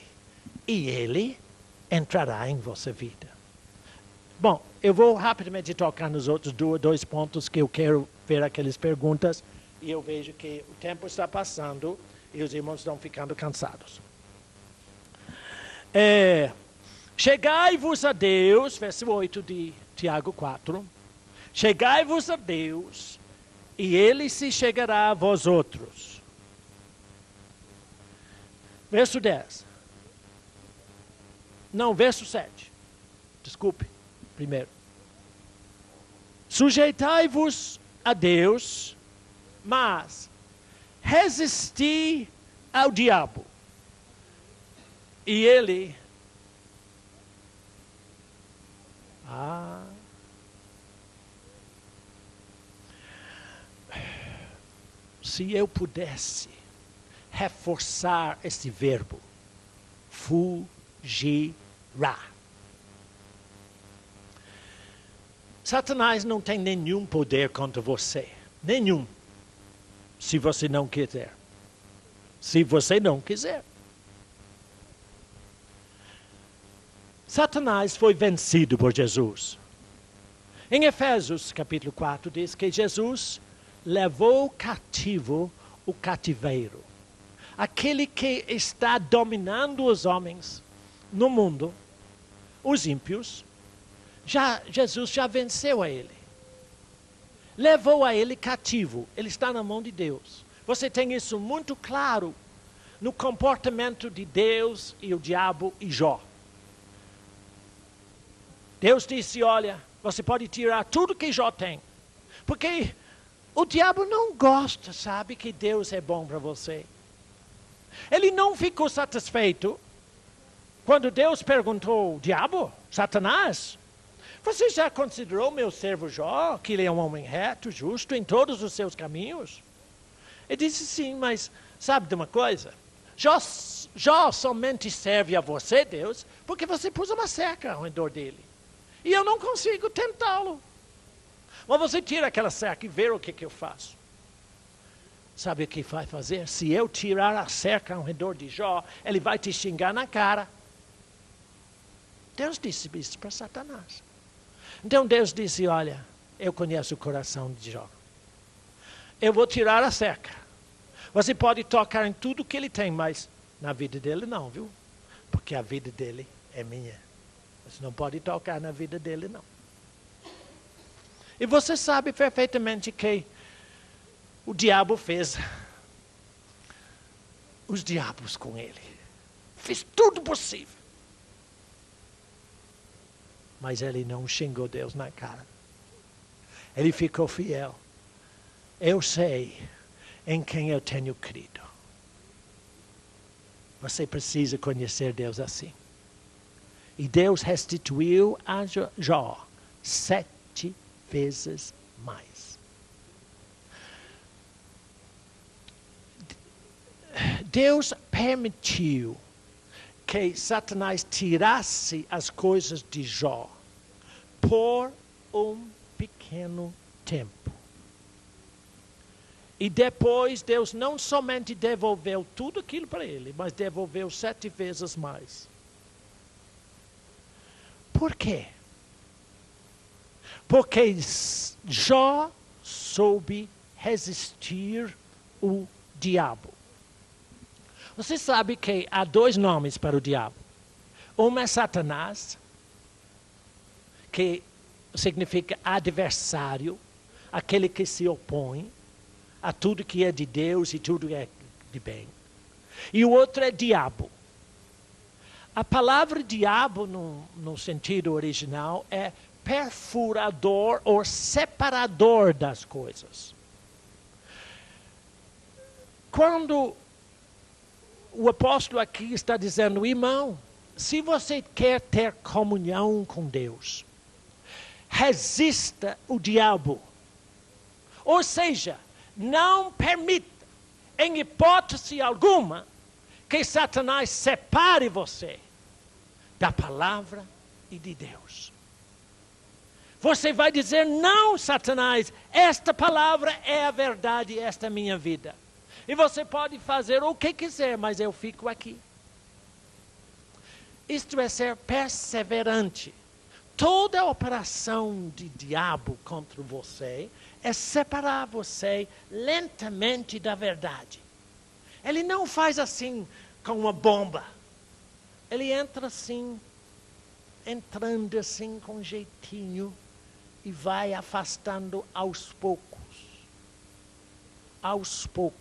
Speaker 1: E Ele entrará em vossa vida. Bom, eu vou rapidamente tocar nos outros dois pontos que eu quero ver aquelas perguntas. E eu vejo que o tempo está passando e os irmãos estão ficando cansados. Chegai-vos a Deus, verso 8 de Tiago 4. Chegai-vos a Deus, e Ele se chegará a vós outros. Verso 10. Não, verso 7. Desculpe, primeiro. Sujeitai-vos a Deus, mas resisti ao diabo, e ele... Se eu pudesse reforçar esse verbo, fugirá. Satanás não tem nenhum poder contra você. Nenhum. Se você não quiser. Se você não quiser. Satanás foi vencido por Jesus. Em Efésios capítulo 4 diz que Jesus levou cativo o cativeiro. Aquele que está dominando os homens no mundo, os ímpios, Jesus já venceu a ele. Levou a ele cativo. Ele está na mão de Deus. Você tem isso muito claro no comportamento de Deus e o diabo e Jó. Deus disse, olha, você pode tirar tudo que Jó tem. Porque o diabo não gosta, sabe, que Deus é bom para você. Ele não ficou satisfeito quando Deus perguntou, diabo, Satanás, você já considerou meu servo Jó, que ele é um homem reto, justo em todos os seus caminhos? Ele disse sim, mas sabe de uma coisa? Jó somente serve a você, Deus, porque você pôs uma cerca ao redor dele. E eu não consigo tentá-lo. Mas você tira aquela cerca e vê o que eu faço. Sabe o que vai fazer? Se eu tirar a cerca ao redor de Jó, ele vai te xingar na cara. Deus disse isso para Satanás. Então Deus disse, olha, eu conheço o coração de Jó. Eu vou tirar a cerca. Você pode tocar em tudo que ele tem, mas na vida dele não, viu? Porque a vida dele é minha. Você não pode tocar na vida dele, não. E você sabe perfeitamente que o diabo fez os diabos com ele. Fez tudo possível. Mas ele não xingou Deus na cara. Ele ficou fiel. Eu sei em quem eu tenho crido. Você precisa conhecer Deus assim. E Deus restituiu a Jó 7 vezes mais. Deus permitiu que Satanás tirasse as coisas de Jó por um pequeno tempo. E depois Deus não somente devolveu tudo aquilo para ele, mas devolveu 7 vezes mais. Por quê? Porque Jó soube resistir o diabo. Você sabe que há 2 nomes para o diabo. Um é Satanás, que significa adversário, aquele que se opõe a tudo que é de Deus e tudo que é de bem. E o outro é diabo. A palavra diabo, no sentido original, é perfurador ou separador das coisas. Quando o apóstolo aqui está dizendo, irmão, se você quer ter comunhão com Deus, resista o diabo. Ou seja, não permita, em hipótese alguma, que Satanás separe você da palavra e de Deus. Você vai dizer, não, Satanás, esta palavra é a verdade, esta é a minha vida. E você pode fazer o que quiser, mas eu fico aqui. Isto é ser perseverante. Toda operação de diabo contra você é separar você lentamente da verdade. Ele não faz assim com uma bomba. Ele entra assim, entrando assim com jeitinho e vai afastando aos poucos. Aos poucos.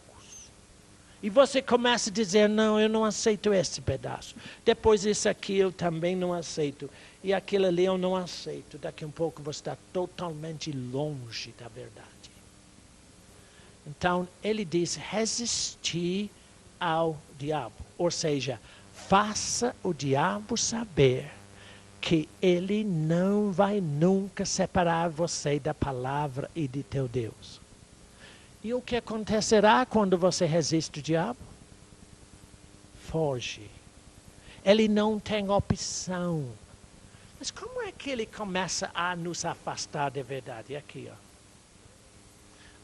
Speaker 1: E você começa a dizer, não, eu não aceito esse pedaço. Depois isso aqui eu também não aceito. E aquilo ali eu não aceito. Daqui a um pouco você está totalmente longe da verdade. Então, ele diz, resistir ao diabo. Ou seja, faça o diabo saber que ele não vai nunca separar você da palavra e de teu Deus. E o que acontecerá quando você resiste o diabo? Foge. Ele não tem opção. Mas como é que ele começa a nos afastar da verdade? Aqui, ó.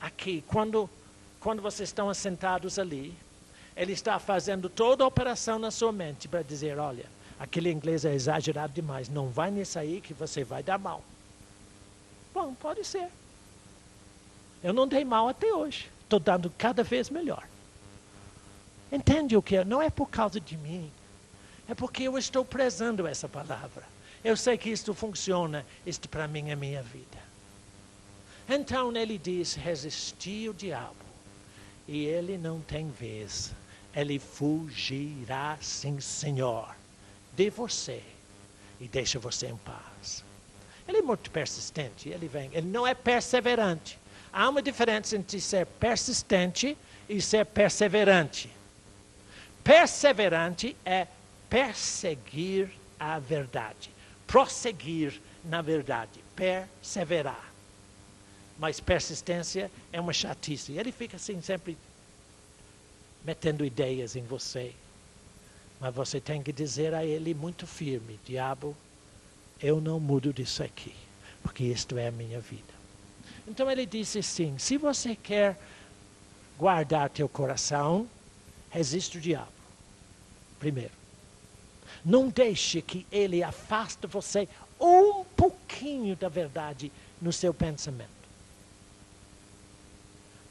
Speaker 1: Aqui, quando vocês estão assentados ali, ele está fazendo toda a operação na sua mente para dizer, olha, aquele inglês é exagerado demais, não vai nisso aí que você vai dar mal. Bom, pode ser. Eu não dei mal até hoje. Estou dando cada vez melhor. Entende o que é? Não é por causa de mim. É porque eu estou prezando essa palavra. Eu sei que isto funciona. Isto para mim é minha vida. Então ele diz, resistir o diabo. E ele não tem vez. Ele fugirá, sim, Senhor, de você. E deixa você em paz. Ele é muito persistente. Ele não é perseverante. Há uma diferença entre ser persistente e ser perseverante. Perseverante é perseguir a verdade. Prosseguir na verdade. Perseverar. Mas persistência é uma chatice. Ele fica assim sempre metendo ideias em você. Mas você tem que dizer a ele muito firme, diabo, eu não mudo disso aqui, porque isto é a minha vida. Então ele disse assim, se você quer guardar teu coração, resiste o diabo. Primeiro. Não deixe que ele afaste você um pouquinho da verdade no seu pensamento.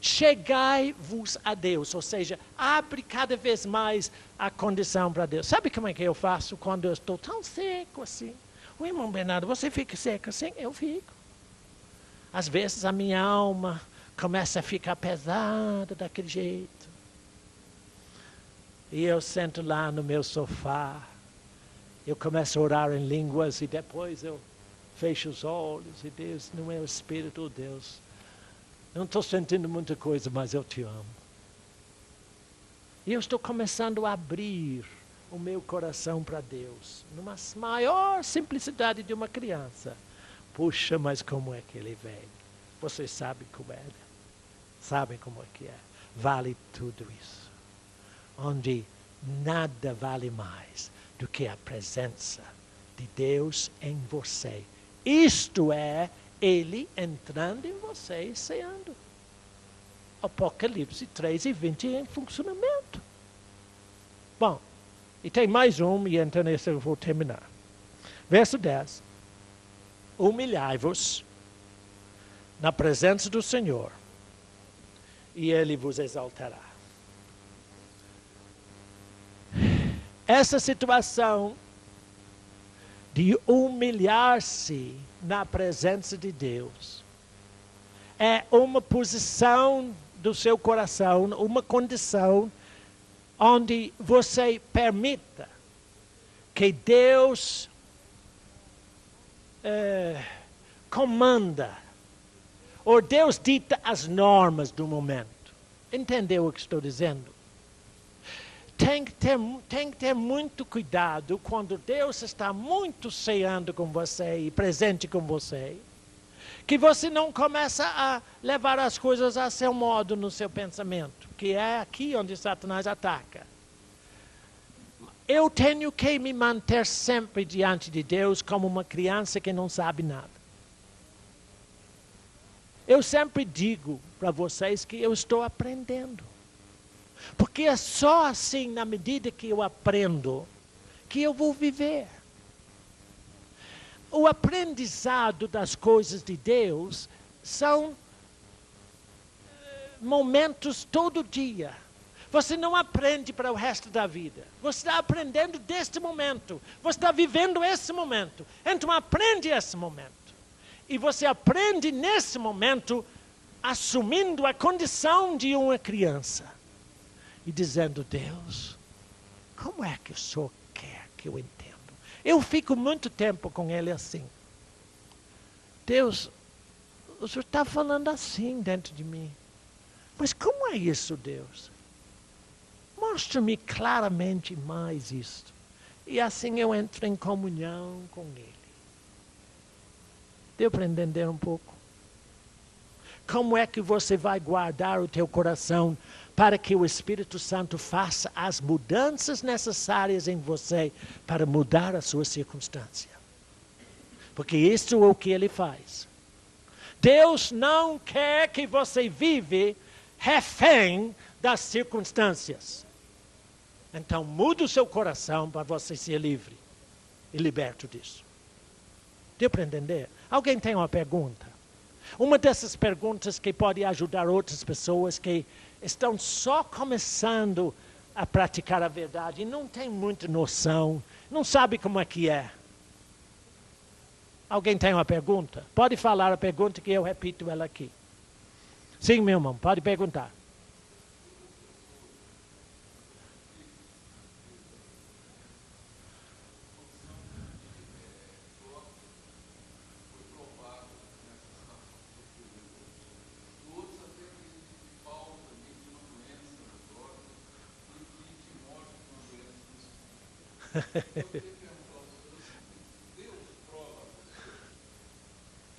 Speaker 1: Chegai-vos a Deus, ou seja, abre cada vez mais a condição para Deus. Sabe como é que eu faço quando eu estou tão seco assim? O irmão Bernardo, você fica seco assim? Eu fico. Às vezes a minha alma começa a ficar pesada daquele jeito. E eu sento lá no meu sofá, eu começo a orar em línguas e depois eu fecho os olhos e Deus, no meu espírito, oh Deus, não estou sentindo muita coisa, mas eu te amo. E eu estou começando a abrir o meu coração para Deus, numa maior simplicidade de uma criança. Puxa, mas como é que ele vem? Vocês sabem como é. Sabem como é que é. Vale tudo isso. Onde nada vale mais do que a presença de Deus em você. Isto é, Ele entrando em você e ceando. Apocalipse 3:20 em funcionamento. Bom, e tem mais um, e então esse eu vou terminar. Verso 10. Humilhai-vos na presença do Senhor, e Ele vos exaltará. Essa situação de humilhar-se na presença de Deus é uma posição do seu coração, uma condição onde você permita que Deus comanda, ou Deus dita as normas do momento. Entendeu o que estou dizendo? Tem que ter muito cuidado quando Deus está muito ceando com você e presente com você, que você não começa a levar as coisas a seu modo no seu pensamento, que é aqui onde Satanás ataca. Eu tenho que me manter sempre diante de Deus como uma criança que não sabe nada. Eu sempre digo para vocês que eu estou aprendendo. Porque é só assim, na medida que eu aprendo, que eu vou viver. O aprendizado das coisas de Deus são momentos todo dia. Você não aprende para o resto da vida. Você está aprendendo deste momento. Você está vivendo esse momento. Então aprende esse momento. E você aprende nesse momento assumindo a condição de uma criança. E dizendo, Deus, como é que o Senhor quer que eu entenda? Eu fico muito tempo com ele assim. Deus, o Senhor está falando assim dentro de mim. Mas como é isso, Deus? Mostre-me claramente mais isto. E assim eu entro em comunhão com Ele. Deu para entender um pouco? Como é que você vai guardar o teu coração para que o Espírito Santo faça as mudanças necessárias em você para mudar a sua circunstância? Porque isso é o que Ele faz. Deus não quer que você vive refém das circunstâncias. Então muda o seu coração para você ser livre e liberto disso. Deu para entender? Alguém tem uma pergunta? Uma dessas perguntas que pode ajudar outras pessoas que estão só começando a praticar a verdade e não tem muita noção, não sabe como é que é. Alguém tem uma pergunta? Pode falar a pergunta que eu repito ela aqui. Sim, meu irmão, pode perguntar.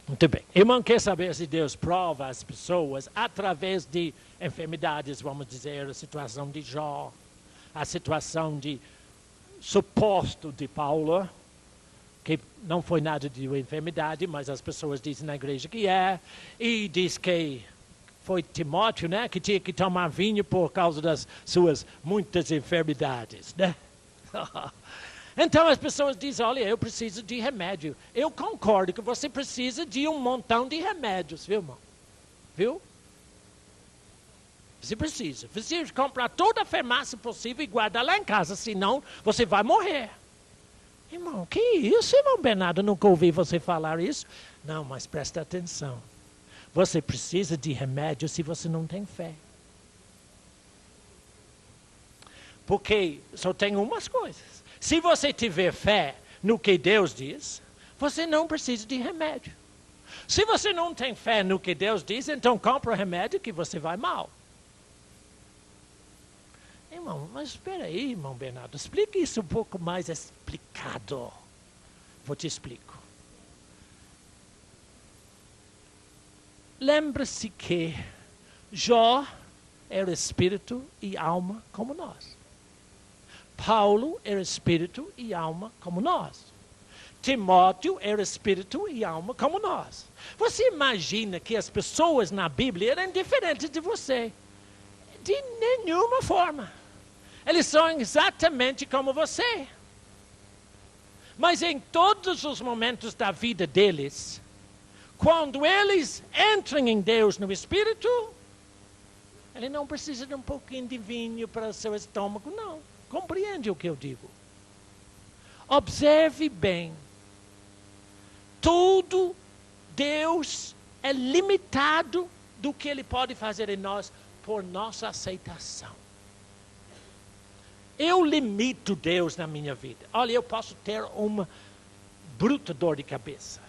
Speaker 1: Muito bem. Irmão quer saber se Deus prova as pessoas através de enfermidades, vamos dizer, a situação de Jó, a situação de suposto de Paulo, que não foi nada de enfermidade, mas as pessoas dizem na igreja que é, e diz que foi Timóteo, né, que tinha que tomar vinho por causa das suas muitas enfermidades, né? Então as pessoas dizem, olha, eu preciso de remédio. Eu concordo que você precisa de um montão de remédios, viu, irmão? Viu? Você precisa comprar toda a farmácia possível e guardar lá em casa, senão você vai morrer. Irmão, que isso, irmão Bernardo? Nunca ouvi você falar isso. Não, mas presta atenção. Você precisa de remédio se você não tem fé. Porque só tem umas coisas. Se você tiver fé no que Deus diz, você não precisa de remédio. Se você não tem fé no que Deus diz, então compra o remédio que você vai mal. Irmão, mas espera aí, irmão Bernardo, explique isso um pouco mais explicado. Vou te explicar. Lembre-se que Jó era espírito e alma como nós. Paulo era espírito e alma como nós. Timóteo era espírito e alma como nós. Você imagina que as pessoas na Bíblia eram diferentes de você? De nenhuma forma. Eles são exatamente como você. Mas em todos os momentos da vida deles, quando eles entram em Deus no Espírito, ele não precisa de um pouquinho de vinho para o seu estômago, não. Compreende o que eu digo? Observe bem. Tudo Deus é limitado do que Ele pode fazer em nós por nossa aceitação. Eu limito Deus na minha vida. Olha, eu posso ter uma bruta dor de cabeça.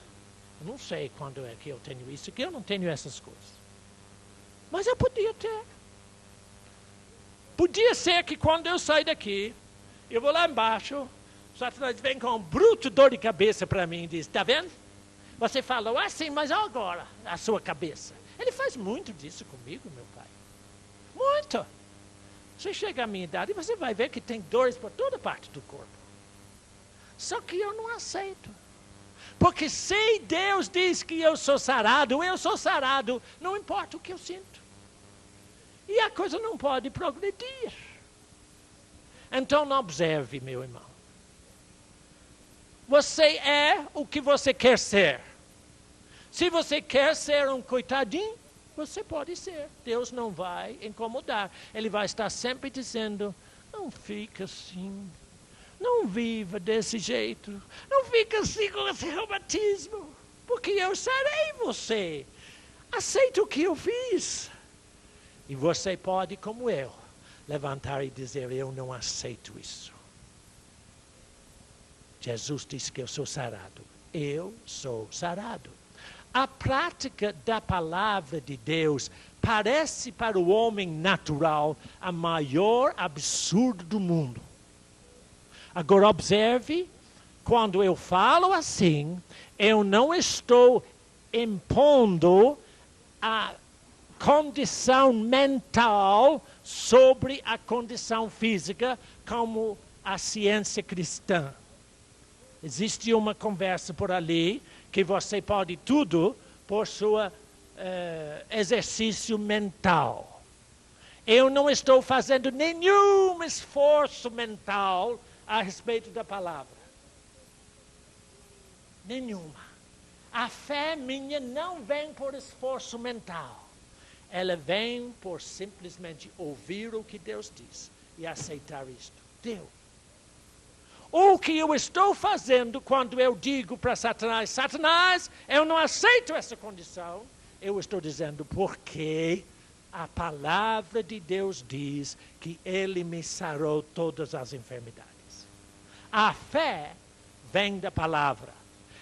Speaker 1: Eu não sei quando é que eu tenho isso, que eu não tenho essas coisas. Mas eu podia ter. Podia ser que quando eu sair daqui, eu vou lá embaixo, Satanás vem com um bruto dor de cabeça para mim e diz, está vendo? Você falou assim, mas agora, a sua cabeça. Ele faz muito disso comigo, meu pai. Muito. Você chega à minha idade e você vai ver que tem dores por toda parte do corpo. Só que eu não aceito. Porque se Deus diz que eu sou sarado, não importa o que eu sinto. E a coisa não pode progredir. Então não observe, meu irmão. Você é o que você quer ser. Se você quer ser um coitadinho, Você pode ser. Deus não vai incomodar. Ele vai estar sempre dizendo, não fica assim. Não viva desse jeito. Não fica assim com esse reumatismo. Porque eu sarei você. Aceita o que eu fiz. E você pode, como eu, levantar e dizer, eu não aceito isso. Jesus disse que eu sou sarado. Eu sou sarado. A prática da palavra de Deus parece para o homem natural a maior absurdo do mundo. Agora observe, quando eu falo assim, eu não estou impondo a condição mental sobre a condição física como a ciência cristã. Existe uma conversa por ali que você pode tudo por seu exercício mental. Eu não estou fazendo nenhum esforço mental a respeito da palavra. Nenhuma. A fé minha não vem por esforço mental. Ela vem por simplesmente ouvir o que Deus diz e aceitar isto. Deu. O que eu estou fazendo quando eu digo para Satanás, Satanás, eu não aceito essa condição, eu estou dizendo porque a palavra de Deus diz que Ele me sarou todas as enfermidades. A fé vem da palavra.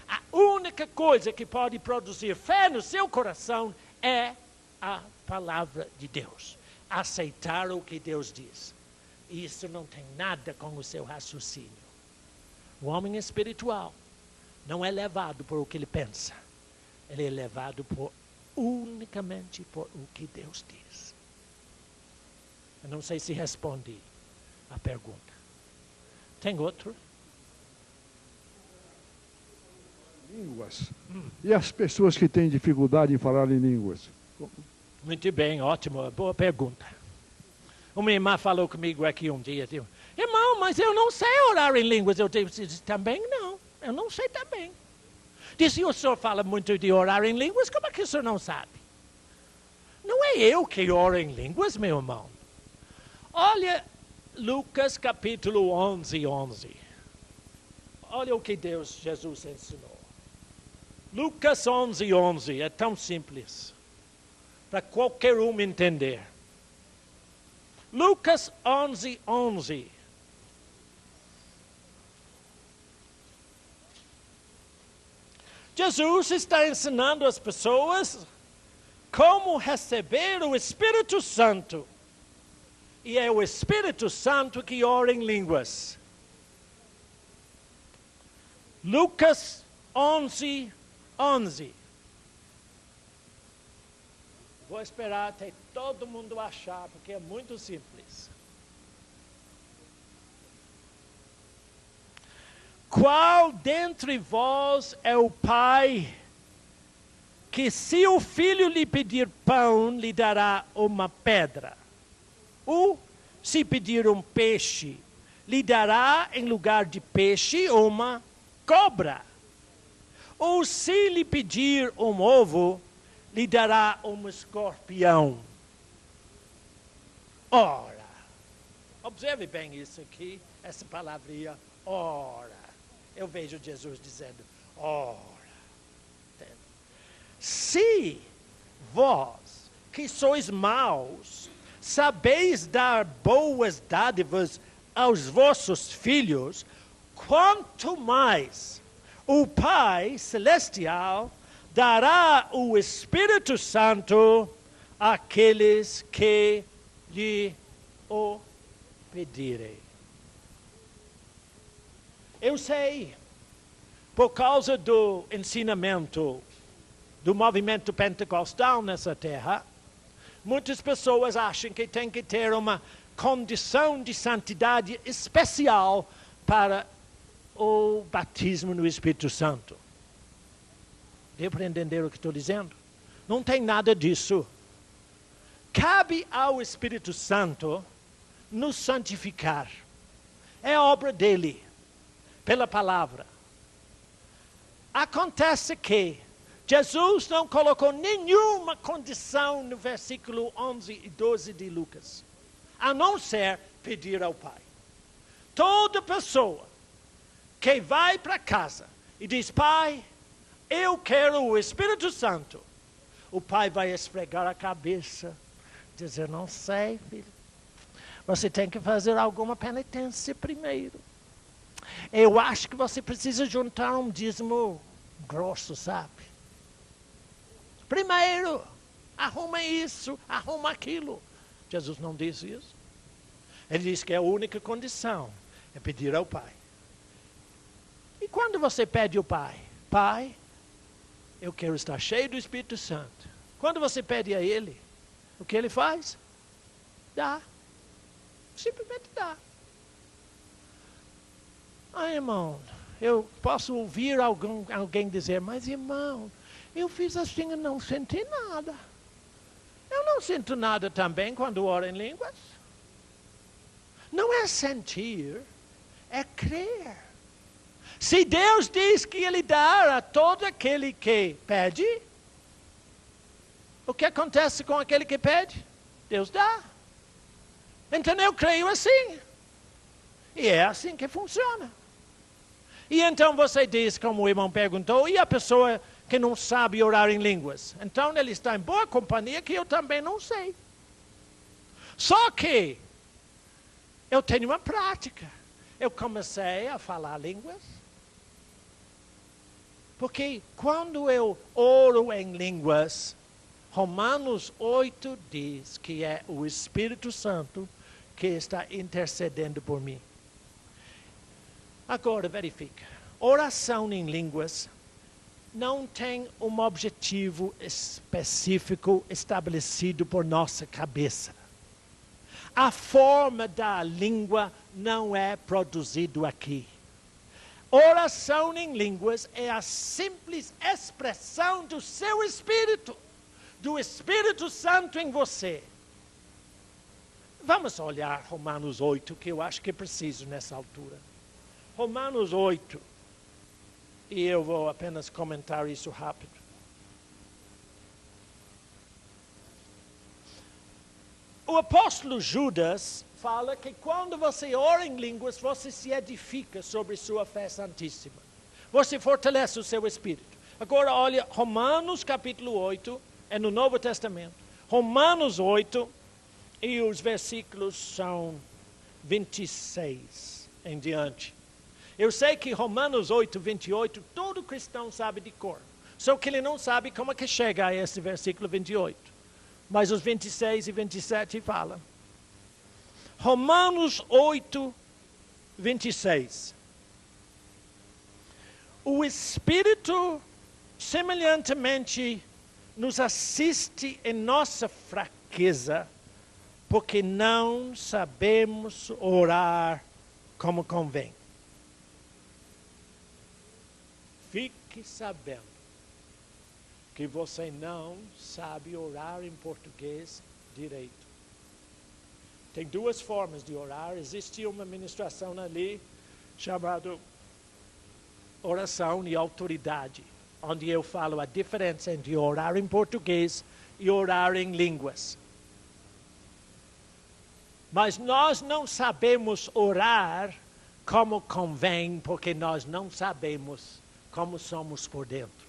Speaker 1: A única coisa que pode produzir fé no seu coração é a palavra de Deus. Aceitar o que Deus diz. Isso não tem nada com o seu raciocínio. O homem espiritual não é levado por o que ele pensa. Ele é levado unicamente por o que Deus diz. Eu não sei se respondi a pergunta. Tem outro?
Speaker 2: Línguas. E as pessoas que têm dificuldade em falar em línguas?
Speaker 1: Muito bem, ótimo, boa pergunta. Uma irmã falou comigo aqui um dia, irmão, mas eu não sei orar em línguas. Eu disse, também não, eu não sei também. Disse, o senhor fala muito de orar em línguas, como é que o senhor não sabe? Não é eu que oro em línguas, meu irmão. Olha Lucas capítulo 11. Olha o que Jesus ensinou. Lucas 11, é tão simples, para qualquer um entender. Lucas 11. Jesus está ensinando as pessoas como receber o Espírito Santo. E é o Espírito Santo que ora em línguas. Lucas 11. Vou esperar até todo mundo achar, porque é muito simples. Qual dentre vós é o pai que, se o filho lhe pedir pão, lhe dará uma pedra? Ou, se pedir um peixe, lhe dará em lugar de peixe uma cobra? Ou, se lhe pedir um ovo, lhe dará um escorpião? Ora, observe bem isso aqui, essa palavrinha, ora. Eu vejo Jesus dizendo, ora. Se vós, que sois maus, sabeis dar boas dádivas aos vossos filhos, quanto mais o Pai Celestial dará o Espírito Santo àqueles que lhe o pedirem. Eu sei, por causa do ensinamento do movimento pentecostal nessa terra, muitas pessoas acham que tem que ter uma condição de santidade especial para o batismo no Espírito Santo. Deu para entender o que estou dizendo? Não tem nada disso. Cabe ao Espírito Santo nos santificar. É obra dele, pela palavra. Acontece que, Jesus não colocou nenhuma condição no versículo 11 e 12 de Lucas, a não ser pedir ao Pai. Toda pessoa que vai para casa e diz, Pai, eu quero o Espírito Santo, o Pai vai esfregar a cabeça, dizer, não sei, filho, você tem que fazer alguma penitência primeiro. Eu acho que você precisa juntar um dízimo grosso, sabe? Primeiro, arruma isso, arruma aquilo. Jesus não disse isso. Ele disse que a única condição é pedir ao Pai. E quando você pede ao Pai, Pai, eu quero estar cheio do Espírito Santo. Quando você pede a Ele, o que Ele faz? Dá. Simplesmente dá. Ah, irmão, eu posso ouvir alguém dizer, mas irmão, eu fiz assim e não senti nada. Eu não sinto nada também quando oro em línguas. Não é sentir, é crer. Se Deus diz que Ele dá a todo aquele que pede, o que acontece com aquele que pede? Deus dá. Então eu creio assim. E é assim que funciona. E então você diz, como o irmão perguntou, e a pessoa que não sabe orar em línguas? Então ele está em boa companhia que eu também não sei. Só que eu tenho uma prática. Eu comecei a falar línguas. Porque quando eu oro em línguas, Romanos 8 diz que é o Espírito Santo que está intercedendo por mim. Agora verifica. Oração em línguas não tem um objetivo específico estabelecido por nossa cabeça. A forma da língua não é produzido aqui. Oração em línguas é a simples expressão do seu Espírito, do Espírito Santo em você. Vamos olhar Romanos 8, que eu acho que é preciso nessa altura. Romanos 8, e eu vou apenas comentar isso rápido. O apóstolo Judas fala que quando você ora em línguas, você se edifica sobre sua fé santíssima. Você fortalece o seu espírito. Agora olha, Romanos capítulo 8, é no Novo Testamento. Romanos 8, e os versículos são 26 em diante. Eu sei que Romanos 8, 28, todo cristão sabe de cor. Só que ele não sabe como é que chega a esse versículo 28. Mas os 26 e 27 falam. Romanos 8, 26. O Espírito semelhantemente nos assiste em nossa fraqueza, porque não sabemos orar como convém. Fique sabendo que você não sabe orar em português direito. Tem duas formas de orar. Existe uma ministração ali chamada oração e autoridade, onde eu falo a diferença entre orar em português e orar em línguas. Mas nós não sabemos orar como convém, porque nós não sabemos como somos por dentro.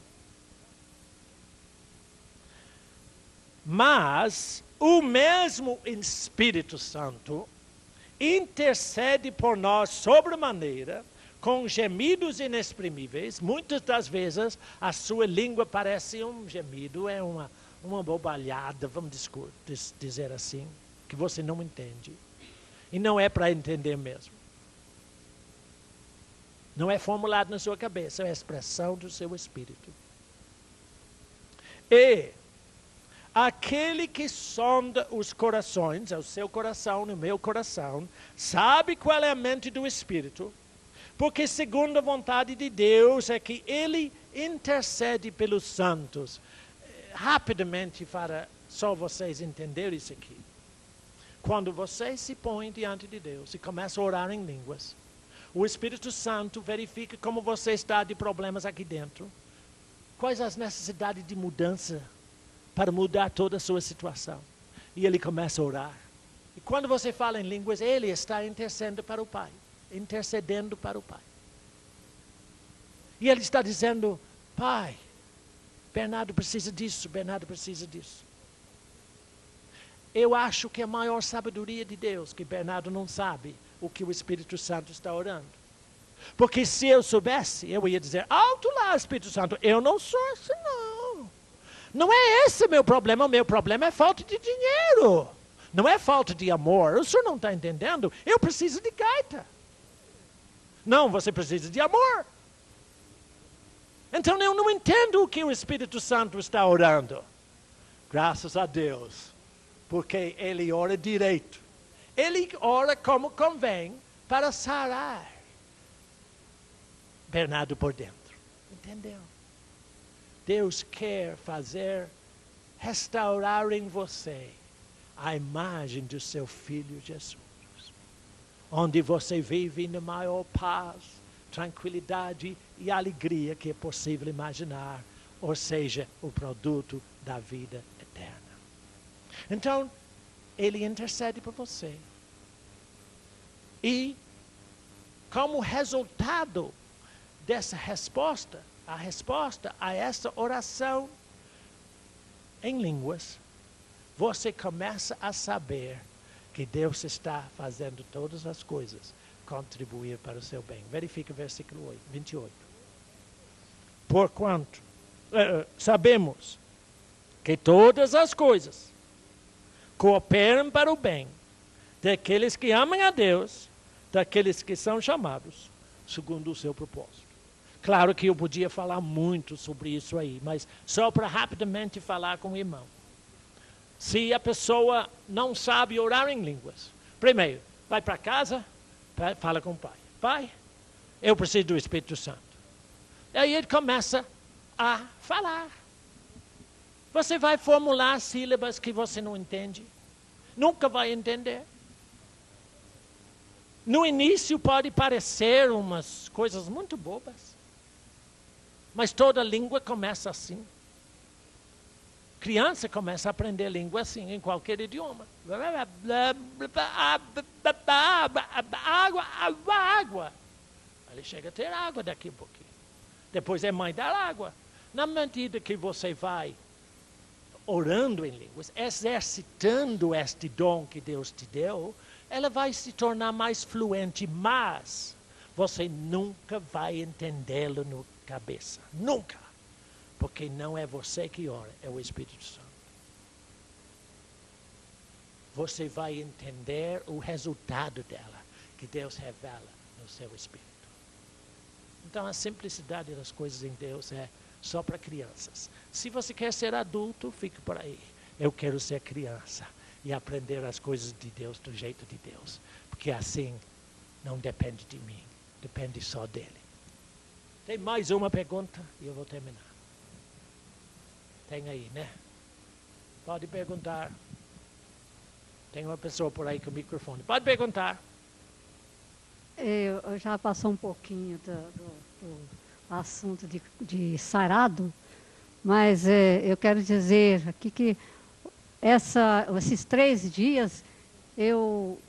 Speaker 1: Mas o mesmo Espírito Santo intercede por nós sobremaneira, com gemidos inexprimíveis. Muitas das vezes a sua língua parece um gemido, é uma bobalhada, vamos dizer assim, que você não entende. E não é para entender mesmo. Não é formulado na sua cabeça, é a expressão do seu espírito. E aquele que sonda os corações, é o seu coração, o meu coração, sabe qual é a mente do Espírito, porque segundo a vontade de Deus é que Ele intercede pelos santos. Rapidamente, para só vocês entenderem isso aqui. Quando vocês se põem diante de Deus e começam a orar em línguas, o Espírito Santo verifica como você está de problemas aqui dentro. quais as necessidades de mudança para mudar toda a sua situação. E ele começa a orar. E quando você fala em línguas, ele está intercedendo para o Pai. Intercedendo para o Pai. E ele está dizendo, Pai, Bernardo precisa disso, Bernardo precisa disso. Eu acho que a maior sabedoria de Deus, que Bernardo não sabe o que o Espírito Santo está orando. Porque se eu soubesse, eu ia dizer, alto lá, Espírito Santo, eu não sou assim não. Não é esse o meu problema é falta de dinheiro. Não é falta de amor, o senhor não está entendendo? Eu preciso de gaita. Não, você precisa de amor. Então eu não entendo o que o Espírito Santo está orando. Graças a Deus, porque ele ora direito. Ele ora como convém para sarar Bernardo por dentro. Entendeu? Deus quer restaurar em você a imagem do seu Filho Jesus. Onde você vive na maior paz, tranquilidade e alegria que é possível imaginar. Ou seja, o produto da vida eterna. Então, ele intercede por você. E, como resultado dessa resposta, a resposta a essa oração em línguas, você começa a saber que Deus está fazendo todas as coisas contribuir para o seu bem. Verifica o versículo 28. Porquanto sabemos que todas as coisas cooperam para o bem daqueles que amam a Deus, daqueles que são chamados segundo o seu propósito. Claro que eu podia falar muito sobre isso aí, mas só para rapidamente falar com o irmão. Se a pessoa não sabe orar em línguas, primeiro, vai para casa, fala com o pai. Pai, eu preciso do Espírito Santo. Aí ele começa a falar. Você vai formular sílabas que você não entende. Nunca vai entender. No início pode parecer umas coisas muito bobas. Mas toda língua começa assim. Criança começa a aprender língua assim, em qualquer idioma. Água. Ele chega a ter água daqui a pouquinho. Depois é mãe da água. Na medida que você vai orando em línguas, exercitando este dom que Deus te deu, ela vai se tornar mais fluente, mas você nunca vai entendê-lo no cabeça. Nunca. Porque não é você que ora, é o Espírito Santo. Você vai entender o resultado dela, que Deus revela no seu Espírito. Então a simplicidade das coisas em Deus é só para crianças. Se você quer ser adulto, fique por aí. Eu quero ser criança e aprender as coisas de Deus do jeito de Deus. Porque assim não depende de mim, depende só dele. Tem mais uma pergunta e eu vou terminar. Tem aí, né? Pode perguntar. Tem uma pessoa por aí com o microfone. Pode perguntar.
Speaker 3: Eu já passou um pouquinho do assunto de sarado, mas eu quero dizer aqui que esses 3 dias eu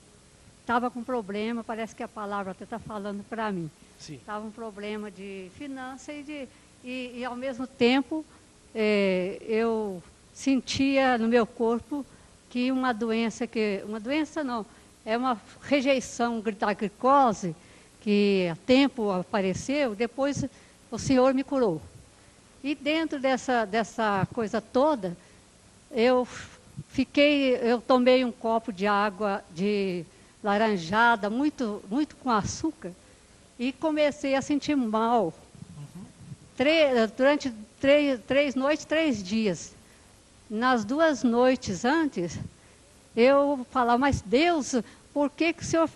Speaker 3: estava com problema, parece que a palavra até está falando para mim. Estava um problema de finança e ao mesmo tempo eu sentia no meu corpo que uma doença não, é uma rejeição da glicose, que há tempo apareceu, depois o Senhor me curou. E dentro dessa coisa toda, eu tomei um copo de água de laranjada, muito, muito com açúcar, e comecei a sentir mal. Durante 3 noites, 3 dias. Nas 2 noites antes, eu falava, mas Deus, por que o Senhor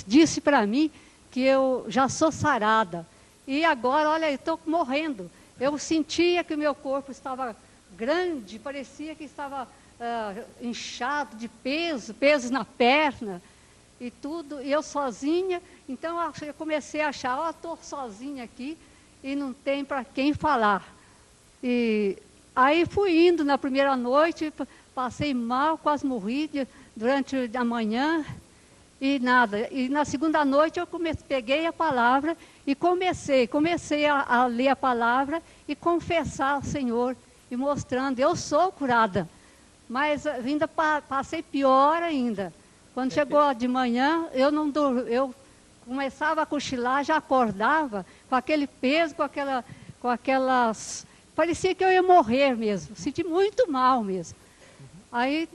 Speaker 3: disse para mim que eu já sou sarada? E agora, olha, eu estou morrendo. Eu sentia que o meu corpo estava grande, parecia que estava inchado de peso na perna e tudo. E eu sozinha, então eu comecei a achar, estou sozinha aqui e não tem para quem falar. E aí fui indo na primeira noite, passei mal, quase morri durante a manhã e nada. E na segunda noite eu peguei a palavra e comecei a ler a palavra e confessar ao Senhor e mostrando, eu sou curada. Mas ainda passei pior ainda. Quando chegou de manhã, eu começava a cochilar, já acordava com aquele peso, com aquelas... Parecia que eu ia morrer mesmo, senti muito mal mesmo. Aí,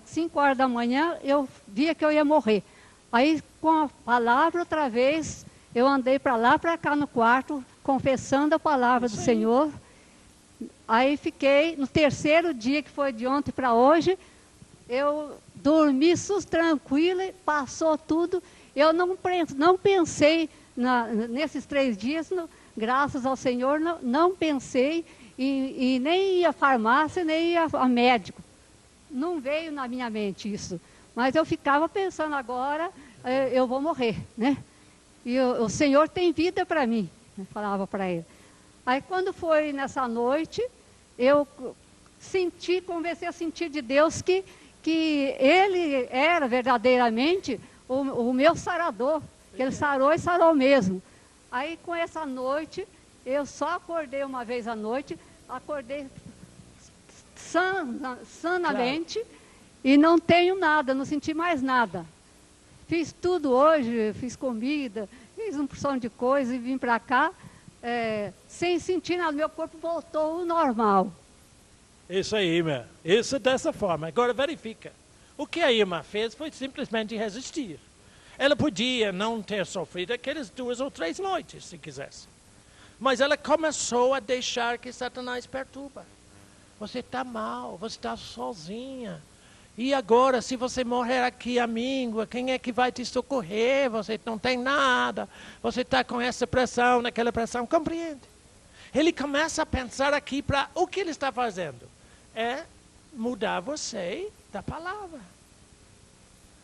Speaker 3: 5 horas da manhã, eu via que eu ia morrer. Aí, com a palavra, outra vez, eu andei para lá, para cá no quarto, confessando a palavra do Senhor. Aí fiquei, no terceiro dia, que foi de ontem para hoje, eu dormi tranquila, passou tudo. Eu não pensei, nesses 3 dias, graças ao Senhor, não pensei e nem ia à farmácia, nem ia a médico. Não veio na minha mente isso. Mas eu ficava pensando, agora eu vou morrer, né? E o Senhor tem vida para mim, eu falava para ele. Aí quando foi nessa noite, eu comecei a sentir de Deus que Ele era verdadeiramente o meu sarador, que Ele sarou e sarou mesmo. Aí com essa noite, eu só acordei uma vez à noite, acordei sanamente, claro. E não tenho nada, não senti mais nada. Fiz tudo hoje, fiz comida, fiz uma porção de coisa e vim para cá, sem sentir nada, meu corpo voltou ao normal.
Speaker 1: Isso aí, irmã. Isso dessa forma. Agora verifica. O que a irmã fez foi simplesmente resistir. Ela podia não ter sofrido aquelas 2 ou 3 noites, se quisesse. Mas ela começou a deixar que Satanás perturba. Você está mal, você está sozinha. E agora, se você morrer aqui à míngua, quem é que vai te socorrer? Você não tem nada. Você está com essa pressão, naquela pressão. Compreende? Ele começa a pensar aqui para o que ele está fazendo. É mudar você da palavra.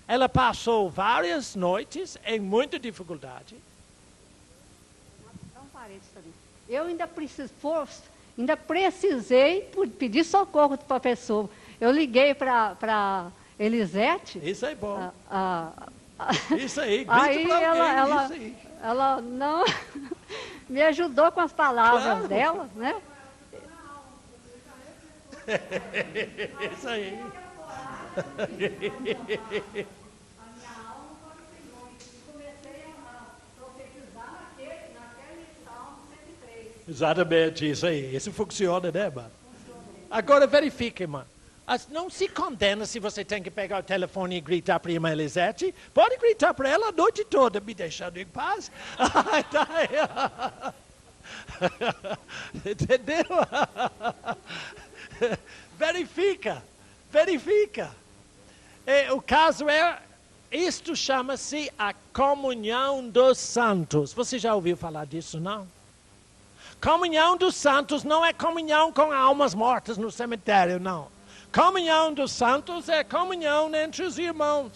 Speaker 1: Ela passou várias noites em muita dificuldade.
Speaker 3: Não parede também. Eu ainda precisei pedir socorro para a pessoa. Eu liguei para Elisete.
Speaker 1: Isso é bom. Isso aí.
Speaker 3: Aí ela não me ajudou com as palavras, claro, dela, né?
Speaker 1: Isso aí. Exatamente, isso aí. Isso funciona, né, mano? Agora verifique, mano. Não se condena se você tem que pegar o telefone e gritar para a irmã Elisete. Pode gritar para ela a noite toda, me deixando em paz. Entendeu? Verifica. O caso isto chama-se a comunhão dos santos. Você já ouviu falar disso, não? Comunhão dos santos não é comunhão com almas mortas no cemitério, não. Comunhão dos santos é comunhão entre os irmãos.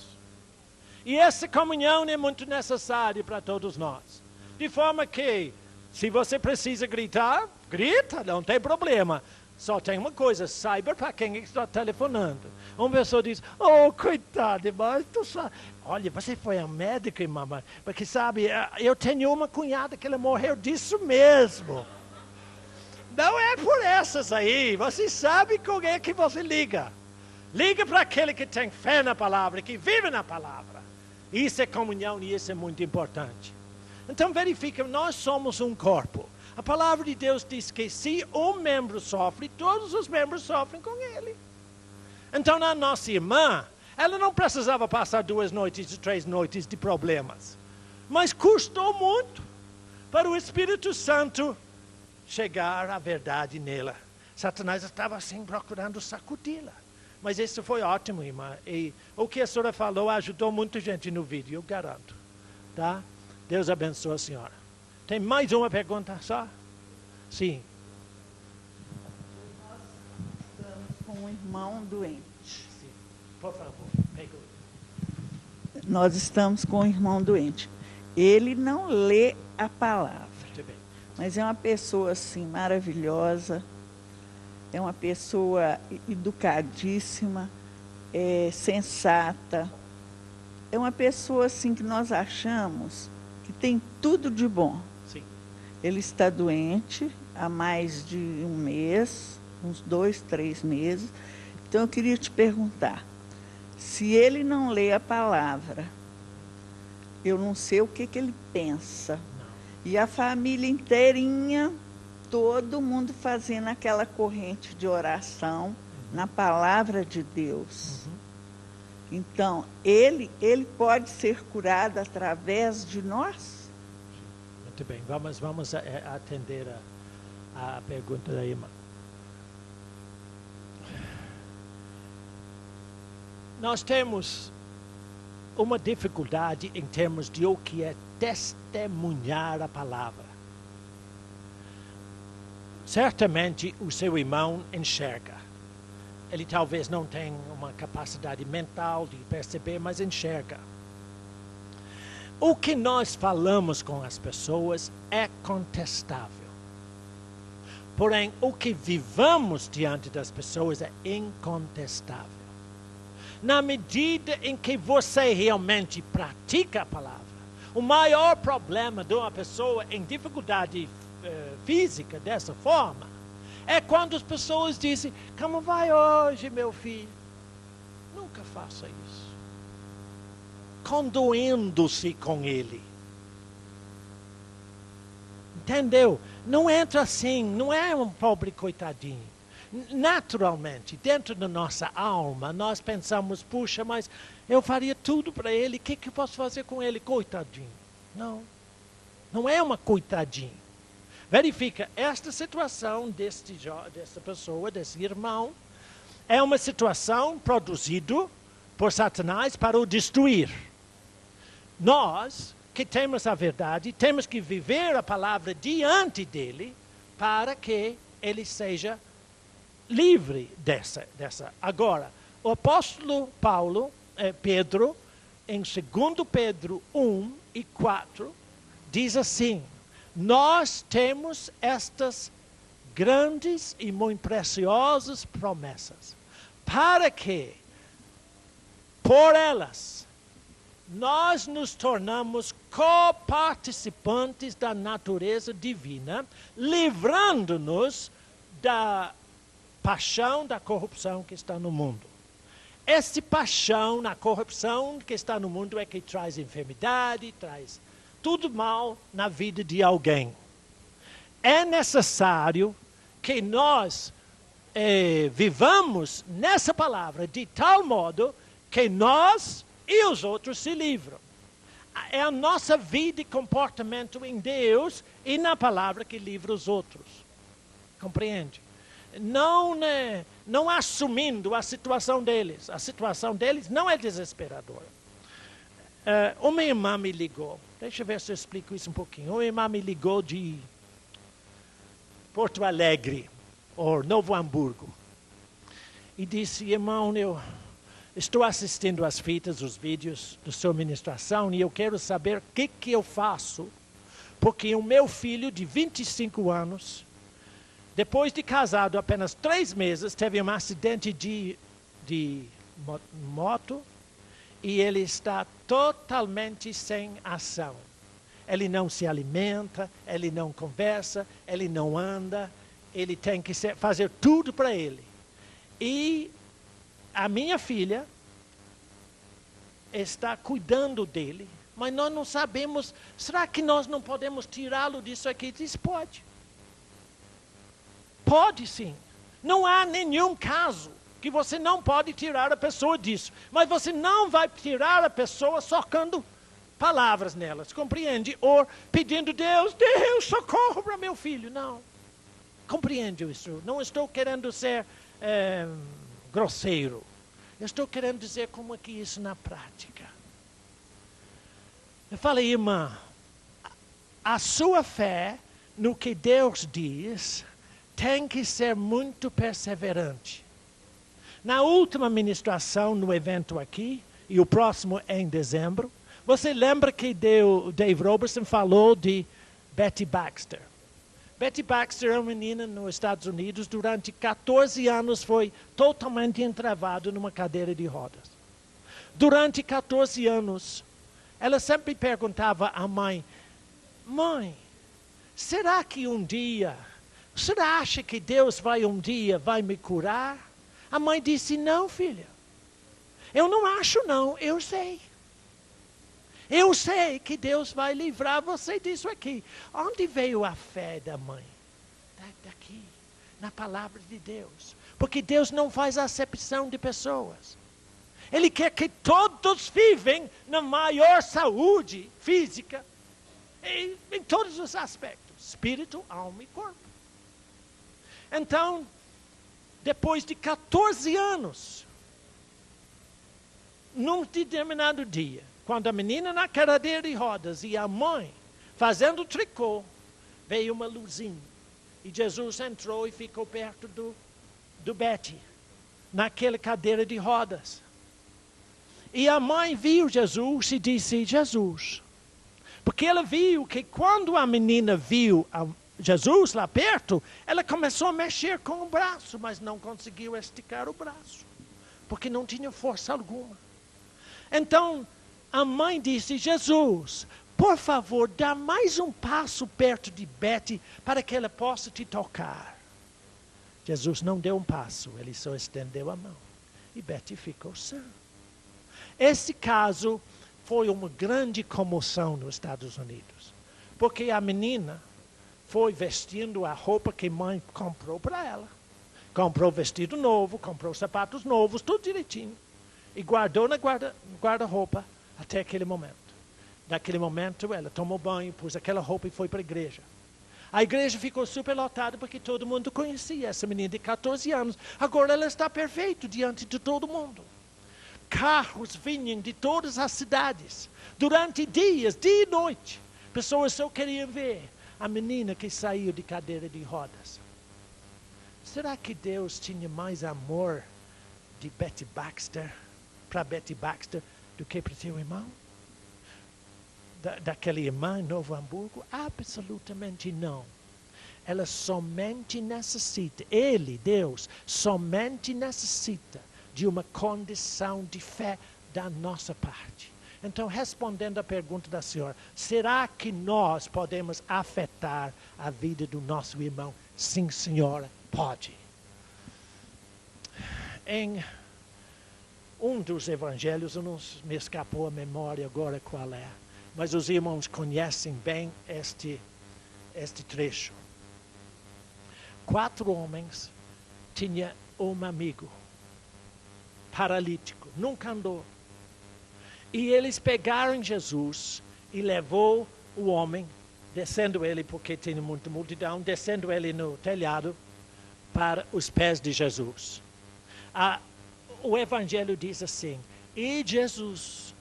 Speaker 1: E essa comunhão é muito necessária para todos nós. De forma que, se você precisa gritar, grita, não tem problema. Só tem uma coisa, saiba para quem está telefonando. Uma pessoa diz, oh, coitado, mas tu sabe. Olha, você foi a médica, irmã, porque sabe, eu tenho uma cunhada que ela morreu disso mesmo. Não é por essas aí, você sabe com quem é que você liga. Liga para aquele que tem fé na palavra, que vive na palavra. Isso é comunhão e isso é muito importante. Então verifica, nós somos um corpo. A palavra de Deus diz que se um membro sofre, todos os membros sofrem com ele. Então a nossa irmã, ela não precisava passar 2 noites e 3 noites de problemas. Mas custou muito para o Espírito Santo chegar à verdade nela. Satanás estava assim procurando sacudi-la. Mas isso foi ótimo, irmã. E o que a senhora falou ajudou muita gente no vídeo, eu garanto. Tá? Deus abençoe a senhora. Tem mais uma pergunta só? Sim.
Speaker 4: Nós estamos com um irmão doente.
Speaker 1: Sim. Por favor, pergunta.
Speaker 4: Nós estamos com um irmão doente. Ele não lê a palavra. Mas é uma pessoa assim maravilhosa, é uma pessoa educadíssima, sensata. É uma pessoa assim que nós achamos que tem tudo de bom.
Speaker 1: Sim.
Speaker 4: Ele está doente há mais de um mês, uns 2, 3 meses. Então eu queria te perguntar, se ele não lê a palavra, eu não sei o que ele pensa.
Speaker 1: Não.
Speaker 4: E a família inteirinha, todo mundo fazendo aquela corrente de oração na palavra de Deus. Então, ele pode ser curado através de nós?
Speaker 1: Muito bem, vamos atender a pergunta da irmã. Nós temos uma dificuldade em termos de o que é testemunhar a palavra. Certamente o seu irmão enxerga. Ele talvez não tenha uma capacidade mental de perceber, mas enxerga. O que nós falamos com as pessoas é contestável. Porém, o que vivamos diante das pessoas é incontestável. Na medida em que você realmente pratica a palavra, o maior problema de uma pessoa em dificuldade física dessa forma é quando as pessoas dizem: como vai hoje, meu filho? Nunca faça isso. Condoendo-se com ele. Entendeu? Não entra assim, não é um pobre coitadinho. Naturalmente, dentro da nossa alma, nós pensamos: puxa, mas eu faria tudo para ele, o que eu posso fazer com ele? Coitadinho. Não, não é uma coitadinho. Verifica, esta situação dessa pessoa, desse irmão, é uma situação produzida por Satanás para o destruir. Nós, que temos a verdade, temos que viver a palavra diante dele para que ele seja livre dessa. Agora, o apóstolo Pedro, em 2 Pedro 1:4, diz assim: nós temos estas grandes e muito preciosas promessas, para que, por elas, nós nos tornamos coparticipantes da natureza divina, livrando-nos da paixão da corrupção que está no mundo. Essa paixão na corrupção que está no mundo é que traz enfermidade, traz tudo mal na vida de alguém. É necessário que nós vivamos nessa palavra de tal modo que nós e os outros se livram. É a nossa vida e comportamento em Deus e na palavra que livra os outros. Compreende? Não assumindo a situação deles. A situação deles não é desesperadora. Uma irmã me ligou. Deixa eu ver se eu explico isso um pouquinho. Uma irmã me ligou de Porto Alegre, ou Novo Hamburgo. E disse: irmão, eu estou assistindo as fitas, os vídeos da sua ministração, e eu quero saber o que eu faço. Porque o meu filho de 25 anos, depois de casado apenas 3 meses, teve um acidente de moto, e ele está totalmente sem ação. Ele não se alimenta, ele não conversa, ele não anda, ele tem que fazer tudo para ele. E a minha filha está cuidando dele, mas nós não sabemos, será que nós não podemos tirá-lo disso aqui? Diz: pode. Pode sim. Não há nenhum caso que você não pode tirar a pessoa disso. Mas você não vai tirar a pessoa socando palavras nelas, compreende? Ou pedindo: Deus, socorro para meu filho. Não. Compreende isso? Não estou querendo ser grosseiro. Eu estou querendo dizer como é que isso na prática. Eu falei: irmã, a sua fé no que Deus diz tem que ser muito perseverante. Na última ministração, no evento aqui, e o próximo é em dezembro, você lembra que Dave Robertson falou de Betty Baxter? Betty Baxter é uma menina nos Estados Unidos, durante 14 anos foi totalmente entravada numa cadeira de rodas. Durante 14 anos, ela sempre perguntava à mãe, mãe, será que um dia, você acha que Deus um dia vai me curar? A mãe disse, não, filha, eu não acho não, eu sei. Eu sei que Deus vai livrar você disso aqui. Onde veio a fé da mãe? Daqui, na palavra de Deus. Porque Deus não faz acepção de pessoas. Ele quer que todos vivem na maior saúde física, em todos os aspectos, espírito, alma e corpo. Então, depois de 14 anos, num determinado dia, quando a menina na cadeira de rodas e a mãe fazendo tricô, veio uma luzinha. E Jesus entrou e ficou perto do Betty, naquela cadeira de rodas. E a mãe viu Jesus e disse, Jesus. Porque ela viu que quando a menina viu Jesus lá perto, ela começou a mexer com o braço, mas não conseguiu esticar o braço, porque não tinha força alguma. Então, a mãe disse, Jesus, por favor, dá mais um passo perto de Betty para que ela possa te tocar. Jesus não deu um passo, ele só estendeu a mão. E Betty ficou sã. Esse caso foi uma grande comoção nos Estados Unidos. Porque a menina foi vestindo a roupa que a mãe comprou para ela. Comprou vestido novo, comprou sapatos novos, tudo direitinho. E guardou na guarda-roupa até aquele momento. Naquele momento, ela tomou banho, pôs aquela roupa e foi para a igreja. A igreja ficou super lotada porque todo mundo conhecia essa menina de 14 anos. Agora ela está perfeita diante de todo mundo. Carros vinham de todas as cidades. Durante dias, dia e noite. Pessoas só queriam ver a menina que saiu de cadeira de rodas. Será que Deus tinha mais amor de Betty Baxter, para Betty Baxter, do que para teu irmão? Daquela irmã em Novo Hamburgo? Absolutamente não. Ela somente necessita, ele, Deus, somente necessita de uma condição de fé da nossa parte. Então, respondendo à pergunta da senhora, será que nós podemos afetar a vida do nosso irmão? Sim, senhora, pode. Em um dos evangelhos, não me escapou a memória agora qual é, mas os irmãos conhecem bem este trecho. 4 homens tinham um amigo paralítico, nunca andou. E eles pegaram Jesus e levou o homem, descendo ele, porque tinha muita multidão, descendo ele no telhado para os pés de Jesus. O Evangelho diz assim, e Jesus,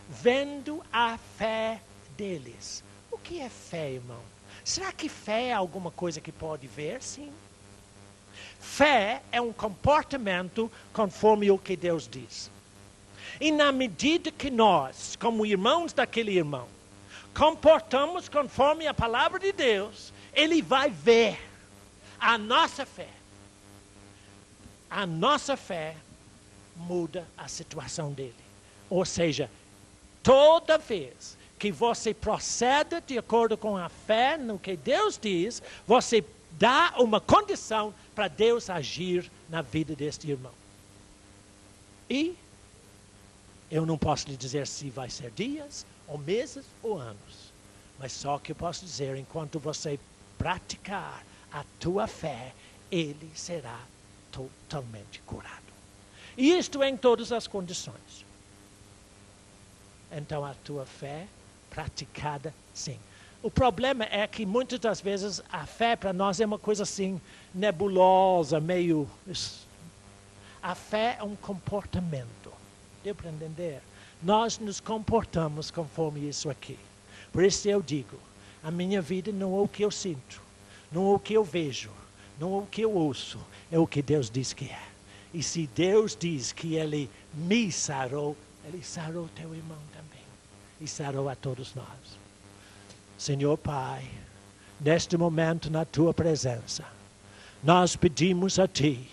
Speaker 1: vendo a fé deles. O que é fé, irmão? Será que fé é alguma coisa que pode ver? Sim. Fé é um comportamento conforme o que Deus diz. E na medida que nós, como irmãos daquele irmão, comportamos conforme a palavra de Deus, ele vai ver a nossa fé. A nossa fé muda a situação dele. Ou seja, toda vez que você procede de acordo com a fé no que Deus diz, você dá uma condição para Deus agir na vida deste irmão. E eu não posso lhe dizer se vai ser dias, ou meses, ou anos. Mas só que eu posso dizer, enquanto você praticar a tua fé, ele será totalmente curado. E isto em todas as condições. Então a tua fé praticada, sim. O problema é que muitas das vezes a fé para nós é uma coisa assim, nebulosa, meio... A fé é um comportamento. Deu para entender? Nós nos comportamos conforme isso aqui. Por isso eu digo, a minha vida não é o que eu sinto, não é o que eu vejo, não é o que eu ouço, é o que Deus diz que é. E se Deus diz que Ele me sarou, Ele sarou teu irmão também. E sarou a todos nós. Senhor Pai, neste momento na tua presença. Nós pedimos a ti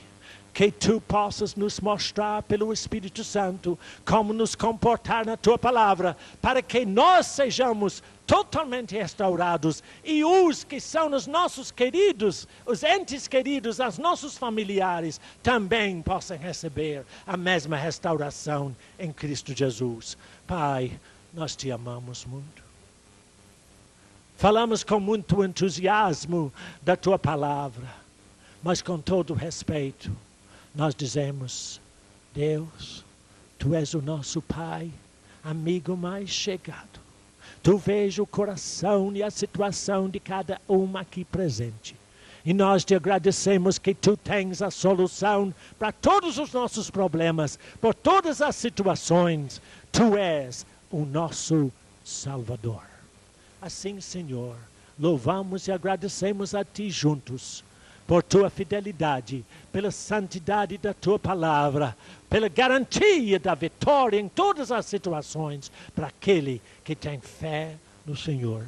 Speaker 1: que tu possas nos mostrar pelo Espírito Santo como nos comportar na tua palavra, para que nós sejamos totalmente restaurados e os que são os nossos queridos, os entes queridos, os nossos familiares, também possam receber a mesma restauração em Cristo Jesus. Pai, nós te amamos muito. Falamos com muito entusiasmo da tua palavra, mas com todo respeito, nós dizemos: Deus, tu és o nosso Pai, amigo mais chegado. Tu vês o coração e a situação de cada um aqui presente. E nós te agradecemos que tu tens a solução para todos os nossos problemas, por todas as situações. Tu és o nosso Salvador. Assim, Senhor, louvamos e agradecemos a ti juntos, por tua fidelidade, pela santidade da tua palavra, pela garantia da vitória em todas as situações, para aquele que tem fé no Senhor.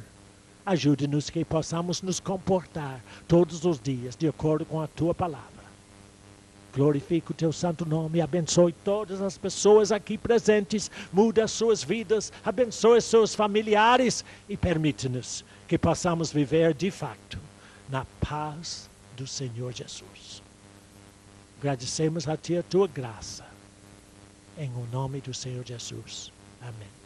Speaker 1: Ajude-nos que possamos nos comportar todos os dias de acordo com a tua palavra. Glorifica o teu santo nome e abençoe todas as pessoas aqui presentes, muda as suas vidas, abençoe seus familiares e permite-nos que possamos viver de fato na paz do Senhor Jesus. Agradecemos a ti a tua graça, em o nome do Senhor Jesus. Amém.